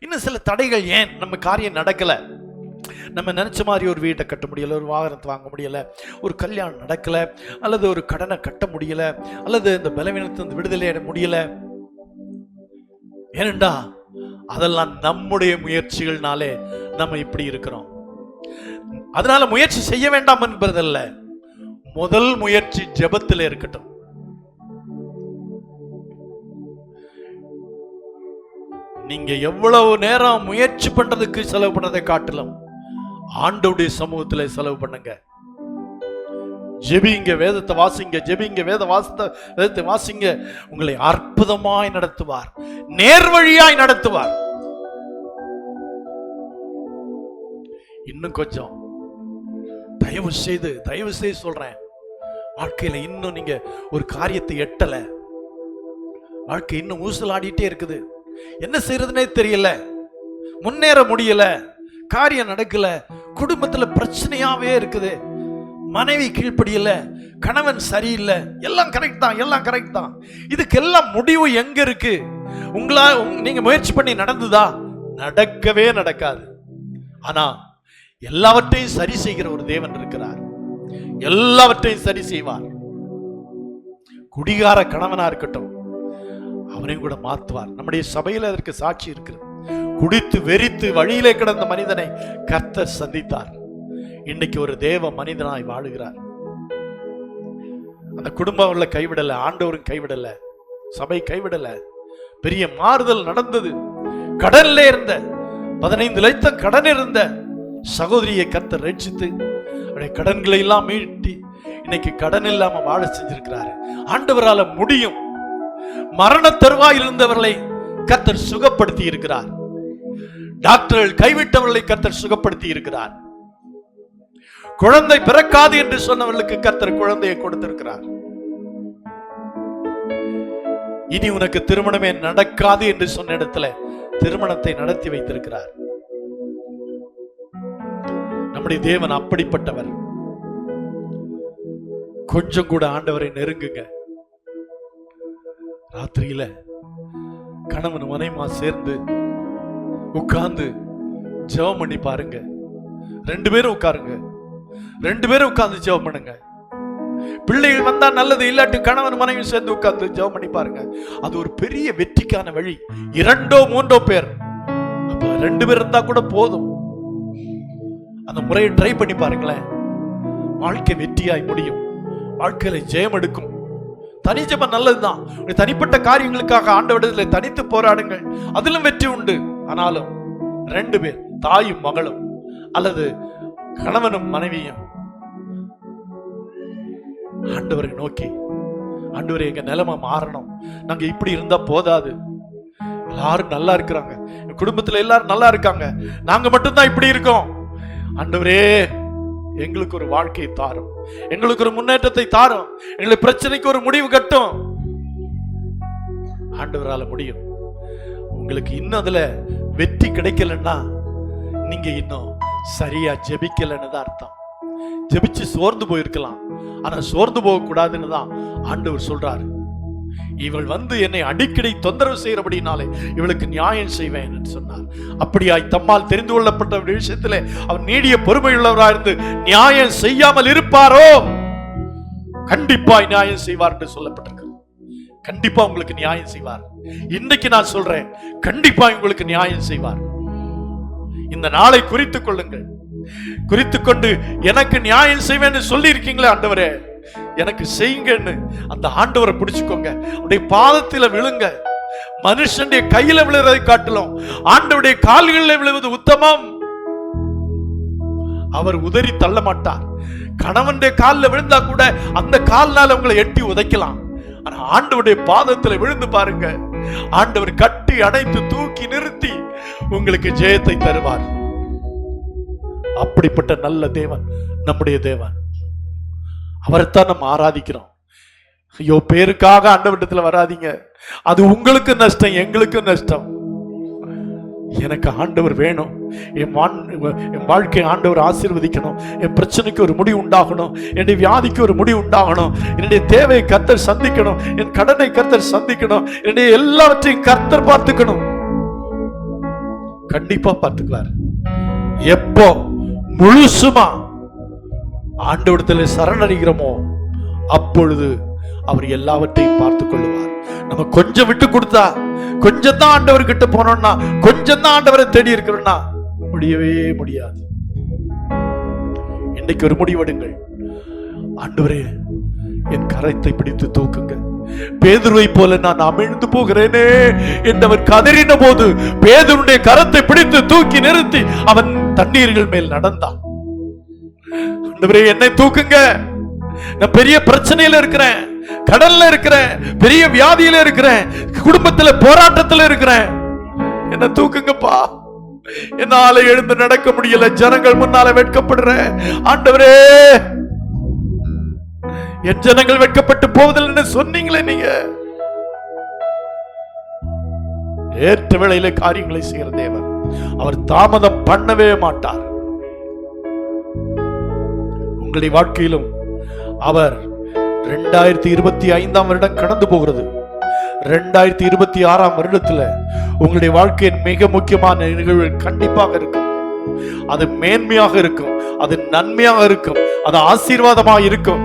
இன்னும் சில தடைகள் ஏன் நம்ம காரியம் நடக்கல? நம்ம நினைச்ச மாதிரி ஒரு வீட்டை கட்ட முடியல, ஒரு வாகனத்தை வாங்க முடியல, ஒரு கல்யாணம் நடக்கல, அல்லது ஒரு கடனை கட்ட முடியல, அல்லது இந்த பலவீனத்தை விடுதலை அடைய முடியல. ஏனெண்டா அதெல்லாம் நம்முடைய முயற்சிகள்னாலே நம்ம இப்படி இருக்கிறோம். அதனால முயற்சி செய்ய வேண்டாம் என்பதல்ல, முதல் முயற்சி ஜெபத்தில் இருக்கட்டும். நீங்க எவ்வளவு நேரம் முயற்சி பண்றதுக்கு செலவு பண்ணதை காட்டிலும் ஆண்டவருடைய சமூகத்தில் செலவு பண்ணுங்க. ஜெபிங்க, வேதத்தை வாசிங்க, ஜெபிங்க, வேதத்தை வாசிங்க. உங்களை அற்புதமாய் நடத்துவார், நேர்வழியாய் நடத்துவார். இன்னும் கொஞ்சம் தயவு செய்து சொல்றேன், வாழ்க்கையில இன்னும் நீங்க ஒரு காரியத்தை எட்டல, வாழ்க்கை இன்னும் ஊசலாடிட்டே இருக்குது, என்ன செய்யறதுனே தெரியல, முன்னேற முடியல, காரியம் நடக்கல, குடும்பத்துல பிரச்சனையாவே இருக்குது, மனைவி கீழ்ப்படியல, கணவன் சரியில்லை, எல்லாம் கரெக்ட் தான், எல்லாம் கரெக்ட் தான். இதுக்கெல்லாம் முடிவு எங்க இருக்கு? நீங்க முயற்சி பண்ணி நடந்துதா? நடக்கவே நடக்காது. ஆனா எல்லாவற்றையும் சரி செய்கிற ஒரு தேவன் இருக்கிறார், எல்லாவற்றையும் சரி செய்வார். குடிகார கணவனா இருக்கட்டும், அவனையும் கூட மாத்துவார். நம்முடைய சபையில அதற்கு சாட்சி இருக்கிறது. குடித்து வெறித்து வழியிலே கிடந்த மனிதனை கர்த்தர் சந்தித்தார். இன்னைக்கு ஒரு தேவ மனிதனாய் வாழுகிறார். அந்த குடும்பம் அவர்களை கைவிடல, ஆண்டவரும் கைவிடல, சபை கைவிடல. பெரிய மாறுதல் நடந்தது. கடல்ல இருந்த 15 லட்சம் கடன் இருந்த சகோதரியை கர்த்தர் ரட்சித்து அவருடைய கடன்களை எல்லாம் மீட்டி இன்னைக்கு கடன் இல்லாம வாழ செஞ்சிருக்கிறாரு. ஆண்டவரால முடியும். மரண தருவாயில் இருந்தவர்களை கர்த்தர் சுகப்படுத்தி இருக்கிறார். டாக்டர்கள் கைவிட்டவர்களை கர்த்தர் சுகப்படுத்தி இருக்கிறார். குழந்தை பிறக்காது என்று சொன்னவர்களுக்கு கர்த்தர் குழந்தையை கொடுத்திருக்கிறார். இனி உனக்கு திருமணமே நடக்காது என்று சொன்ன இடத்துல திருமணத்தை நடத்தி வைத்திருக்கிறார். நம்முடைய தேவன் அப்படிப்பட்டவர். கொஞ்சம் கூட ஆண்டவரை நெருங்குங்க. ராத்திரியில கணவன் மனைவிமா சேர்ந்து உட்கார்ந்து ஜெபம் பண்ணி பாருங்க. 2 பேரும் உட்காருங்க, 2 பேரும் உட்கார்ந்து ஜெபம் பண்ணுங்க. பிள்ளைகள் வந்தா நல்லது, இல்லாட்டி கணவன் மனைவி சேர்ந்து உட்கார்ந்து ஜெபம் பண்ணி பாருங்க. அது ஒரு பெரிய வெற்றிக்கான வழி. 2 or 3 பேர், அப்ப 2 பேர் இருந்தா கூட போதும். அந்த முறையை ட்ரை பண்ணி பாருங்களேன். வாழ்க்கை வெற்றியாய் முடியும், வாழ்க்கையில ஜெயம் எடுக்கும். தனி ஜெபம் நல்லதுதான். தனிப்பட்ட காரியங்களுக்காக ஆண்டவரிடத்தில் தனித்து போராடுங்கள், அதிலும் வெற்றி உண்டு. ஆனாலும் 2 பேர், தாயும் மகளும் அல்லது கணவனும் மனைவியும் ஆண்டவரை நோக்கி, ஆண்டவரே எங்க நிலைமை மாறணும், நாங்க இப்படி இருந்தா போதாது, எல்லாரும் நல்லா இருக்கிறாங்க, குடும்பத்துல எல்லாரும் நல்லா இருக்காங்க, நாங்க மட்டும்தான் இப்படி இருக்கோம், ஆண்டவரே எங்களுக்கு ஒரு வாழ்க்கையை தாரும், எங்களுக்கு ஒரு முன்னேற்றத்தை தாரும், எங்களுக்கு பிரச்சனைக்கு ஒரு முடிவு கட்டும். ஆண்டவரால முடியும். உங்களுக்கு இன்னும் அதுல வெற்றி கிடைக்கலன்னா நீங்க இன்னும் சரியா ஜெபிக்கலன்னு தான் அர்த்தம். ஜெபிச்சு சோர்ந்து போயிருக்கலாம், ஆனா சோர்ந்து போக கூடாதுன்னு தான் ஆண்டவர் சொல்றாரு. இவள் வந்து என்னை அடிக்கடி தொந்தரவு செய்யறபடினாலே இவளுக்கு நியாயம் செய்வேன் என்று சொன்னார். அப்படியாய் தம்மால் தெரிந்து கொள்ளப்பட்ட விஷயத்திலே அவர் நீடிய பொறுமையுள்ளவராக இருந்து நியாயம் செய்யாமல் இருப்பாரோ கண்டிப்பாய் நியாயம் செய்வார் என்று சொல்லப்பட்டிருக்கு. கண்டிப்பா உங்களுக்கு நியாயம் செய்வார். இன்னைக்கு நான் சொல்றேன், கண்டிப்பா உங்களுக்கு நியாயம் செய்வார். இந்த நாளை குறித்துக் கொள்ளுங்கள். குறித்துக் கொண்டு எனக்கு நியாயம் செய்வேன்னு சொல்லி இருக்கீங்களே ஆண்டவரே, எனக்கு செய்யுங்கன்னு அந்த ஆண்டவரை பிடிச்சுக்கோங்க. அவருடைய பாதத்தில விழுங்க. மனுஷனுடைய கையில விழுறதை காட்டிலும் ஆண்டவருடைய கால்களில் விழுவது உத்தமம். அவர் உதறி தள்ள மாட்டார். கணவனுடைய காலில் விழுந்தா கூட அந்த கால்னால உங்களை எட்டி உதைக்கலாம். ஆனா ஆண்டவருடைய பாதத்தில் விழுந்து பாருங்க, ஆண்டவர் கட்டி அணைத்து தூக்கி நிறுத்தி உங்களுக்கு ஜெயத்தை தருவார். அப்படிப்பட்ட நல்ல தேவன் நம்முடைய தேவன். அவரைத்தான் நம்ம ஆராதிக்கிறோம். ஐயோ, பேருக்காக ஆண்டவரிடத்துல வராதீங்க, அது உங்களுக்கு நஷ்டம், எங்களுக்கு நஷ்டம். எனக்கு ஆண்டவர் வேணும், என் வாழ்க்கை ஆண்டவர் ஆசீர்வதிக்கணும், என் பிரச்சனைக்கு ஒரு முடிவு உண்டாகணும், என்னுடைய வியாதிக்கு ஒரு முடிவு உண்டாகணும், என்னுடைய தேவையை கர்த்தர் சந்திக்கணும், என் கடனை கர்த்தர் சந்திக்கணும், என்னுடைய எல்லாவற்றையும் கர்த்தர் பார்த்துக்கணும். கண்டிப்பா பார்த்துக்குவார். எப்போ முழுசுமா ஆண்டவரிடத்துல சரணடைகிறோமோ அப்பொழுது அவர் எல்லாவற்றையும் பார்த்துக் கொள்ளுவார். நம்ம கொஞ்சம் விட்டு கொடுத்தா, கொஞ்சம் தான் ஆண்டவர் கிட்ட போனோம்னா, கொஞ்சம் தான் ஆண்டவரை தேடி இருக்கிறோம்னா முடியவே முடியாது. இன்னைக்கு ஒரு முடிவெடுங்கள். ஆண்டவரே என் கரத்தை பிடித்து தூக்குங்க. பேதுருவை போல நான் அமிழ்ந்து போகிறேனே என்றவர் கதறின போது பேதுருடைய கரத்தை பிடித்து தூக்கி நிறுத்தி அவன் தண்ணீர்கள் மேல் நடந்தான். ஆண்டவரே என்னை தூக்குங்க, நான் பெரிய பிரச்சனையில இருக்கிறேன், கடல்ல இருக்கிறேன், பெரிய வியாதியில இருக்கிறேன், குடும்பத்துல போராட்டத்துல இருக்கிறேன், என்ன தூக்குங்கப்பா. என்னால எழுந்து நடக்க முடியல, ஜனங்கள் முன்னால வெட்கப்படுறேன். ஆண்டவரே என் ஜனங்கள் வெட்கப்பட்டு போவதில்லை சொன்னீங்களே நீங்க. ஏற்ற வேளையில காரியங்களை செய்கிற தேவன், அவர் தாமதம் பண்ணவே மாட்டார். உங்களுடைய வாழ்க்கையிலும் அவர் 2025 வருடம் கடந்து போகிறது. 2026 வருடத்துல உங்களுடைய வாழ்க்கையின் மிக முக்கியமான நிகழ்வு கண்டிப்பாக இருக்கும். அது மேன்மையாக இருக்கும், அது நன்மையாக இருக்கும், அது ஆசீர்வாதமாக இருக்கும்.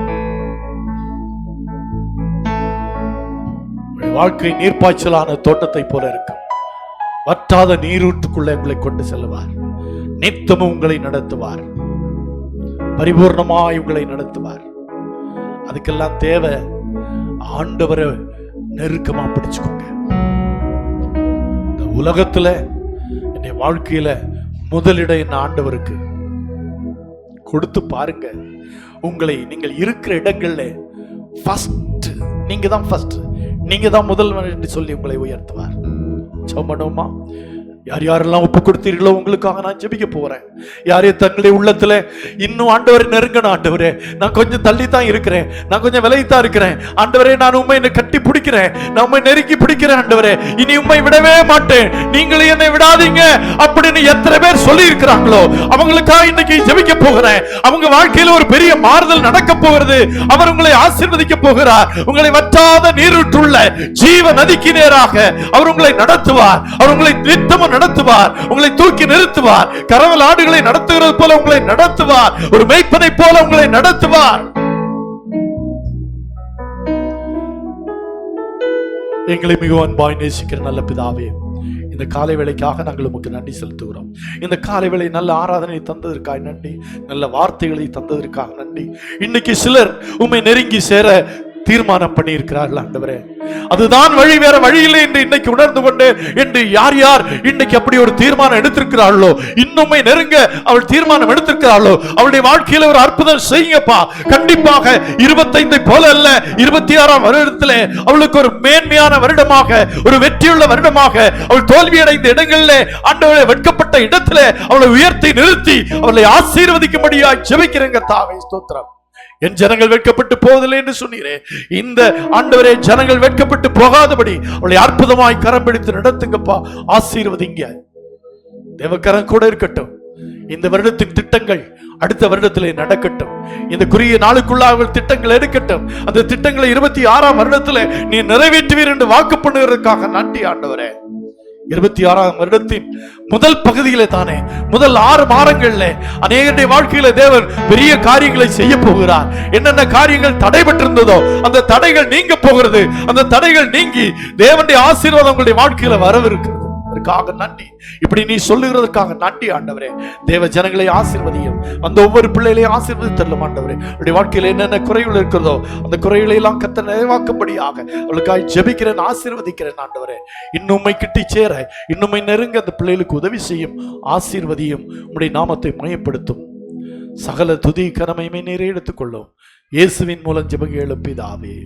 வாழ்க்கை நீர்ப்பாய்ச்சலான தோட்டத்தை போல இருக்கும். வற்றாத நீரூற்றுக்குள்ள உங்களை கொண்டு செல்லுவார். நித்தமும் உங்களை நடத்துவார், பரிபூர்ணமாய் உங்களை நடத்துவார். அதுக்கெல்லாம் தேவை ஆண்டவரை நெருக்கமா பிடிச்சுக்கோங்க. இந்த உலகத்துல என்னுடைய வாழ்க்கையில முதலிடம் என்ன ஆண்டவருக்கு கொடுத்து பாருங்க. உங்களை நீங்கள் இருக்கிற இடங்கள்ல ஃபர்ஸ்ட் நீங்க தான் ஃபர்ஸ்ட், நீங்க தான் முதல்வன் என்று சொல்லி உங்களை உயர்த்துவார். சோமனோமா, யார் யாரெல்லாம் ஒப்பு கொடுத்தீர்களோ உங்களுக்காக நான் ஜெபிக்க போறேன். யாரே தங்களுடைய உள்ளத்துல இன்னும் ஆண்டவரை நெருங்கணும். ஆண்டவரே நான் கொஞ்சம் தள்ளி தான் இருக்கிறேன், நான் கொஞ்சம் விலகித்தான் இருக்கிறேன். ஆண்டவரே நான் உண்மை என்னை கட்டி பிடிக்கிறேன், நான் உண்மை நெருக்கி பிடிக்கிறேன். ஆண்டவரே இனி உண்மை விடவே மாட்டேன், நீங்களும் என்னை விடாதீங்க அப்படின்னு எத்தனை பேர் சொல்லி இருக்கிறாங்களோ அவங்களுக்காக இன்னைக்கு ஜெபிக்க போகிறேன். அவங்க வாழ்க்கையில ஒரு பெரிய மாறுதல் நடக்க போகிறது. அவர் உங்களை ஆசீர்வதிக்க போகிறார். உங்களை வற்றாத நீரூற்றுள்ள ஜீவ நதிக்கு நேராக அவர் உங்களை நடத்துவார். அவர் உங்களை நித்தமும் நடத்துவார், உங்களை தூக்கி நிறுத்துவார். கரவல் ஆடுகளை நடத்துகிறது போல உங்களை நடத்துவார். ஒரு மேய்ப்பனை போல உங்களை நடத்துவார். எங்களை மிகவும் அன்பாய் நேசிக்கிற நல்ல பிதாவே, இந்த காலை வேளைக்காக நாங்கள் உமக்கு நன்றி செலுத்துகிறோம். இந்த காலை வேளை நல்ல ஆராதனை தந்ததற்காக நன்றி, நல்ல வார்த்தைகளை தந்ததற்காக நன்றி. இன்னைக்கு சிலர் உம்மை நெருங்கி சேர தீர்மானம் பண்ணி இருக்கிறார்கள் ஆண்டவரே. அதுதான் வழி, வேற வழி இல்லை என்று இன்னைக்கு உணர்ந்து கொண்டு என்று யார் யார் இன்னைக்கு அப்படி ஒரு தீர்மானம் எடுத்திருக்கிறார்களோ, இன்னுமே நெருங்க அவள் தீர்மானம் எடுத்திருக்கிறார்களோ, அவளுடைய வாழ்க்கையில ஒரு அற்புதம் செய்யுங்கப்பா. கண்டிப்பாக 25 போல அல்ல, 26ஆம் வருடத்திலே அவளுக்கு ஒரு மேன்மையான வருடமாக, ஒரு வெற்றியுள்ள வருடமாக, அவள் தோல்வியடைந்த இடங்களிலே ஆண்டவரே வெட்கப்பட்ட இடத்திலே அவளை உயர்த்தி நிறுத்தி அவளை ஆசீர்வதிக்கும்படியாய் ஜெபிக்கிறேங்க தாவே. ஸ்தோத்திரம். என் ஜனங்கள் வெட்கப்பட்டு போவதில்லை என்று சொன்னீரே, இந்த ஆண்டவரே ஜனங்கள் வெட்கப்பட்டு போகாதபடி அவளை அற்புதமாய் கரம் பிடித்து நடத்துங்கப்பா. ஆசீர்வதிங்க. தேவக்கரம் கூட இருக்கட்டும். இந்த வருடத்தின் திட்டங்கள் அடுத்த வருடத்திலே நடக்கட்டும். இந்த குறுகிய நாளுக்குள்ள அவள் திட்டங்கள் எடுக்கட்டும். அந்த திட்டங்களை 26ஆம் வருடத்திலே நீ நிறைவேற்றுவீர் என்று வாக்கு பண்ணுவதற்காக நன்றி ஆண்டவரே. 26ஆம் வருடத்தின் முதல் பகுதியிலே தானே, முதல் 6 மாதங்கள்ல அநேகருடைய வாழ்க்கையில தேவன் பெரிய காரியங்களை செய்ய போகிறார். என்னென்ன காரியங்கள் தடைபட்டிருந்ததோ அந்த தடைகள் நீங்க போகிறது. அந்த தடைகள் நீங்கி தேவனுடைய ஆசீர்வாதம் உங்களுடைய வாழ்க்கையில வரவிருக்கிறது. அதற்காக நன்றி. இப்படி நீ சொல்லுகிறதுக்காக நன்றி ஆண்டவரே. தேவ ஜனங்களை ஆசீர்வதியும். அந்த ஒவ்வொரு பிள்ளைகளையும் ஆசீர்வதித்தள்ளும் ஆண்டவரே. அவருடைய வாழ்க்கையில என்னென்ன குறைகள் இருக்கிறதோ அந்த குறைகளை எல்லாம் கர்த்தர் நிறைவாக்கும்படியாக அவளுக்காக ஜெபிக்கிறேன், ஆசீர்வதிக்கிறேன் ஆண்டவரே. இன்னும்மை கிட்டி சேர, இன்னும்மை நெருங்க அந்த பிள்ளைகளுக்கு உதவி செய்யும், ஆசீர்வதியும். உம்முடைய நாமத்தை மயப்படுத்தும். சகல துதி கனமையுமே நீரே எடுத்துக்கொள்ளும். இயேசுவின் மூலம் ஜெபங்க எழுப்பிதாவே.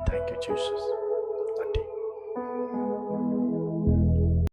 Thank you, Jesus.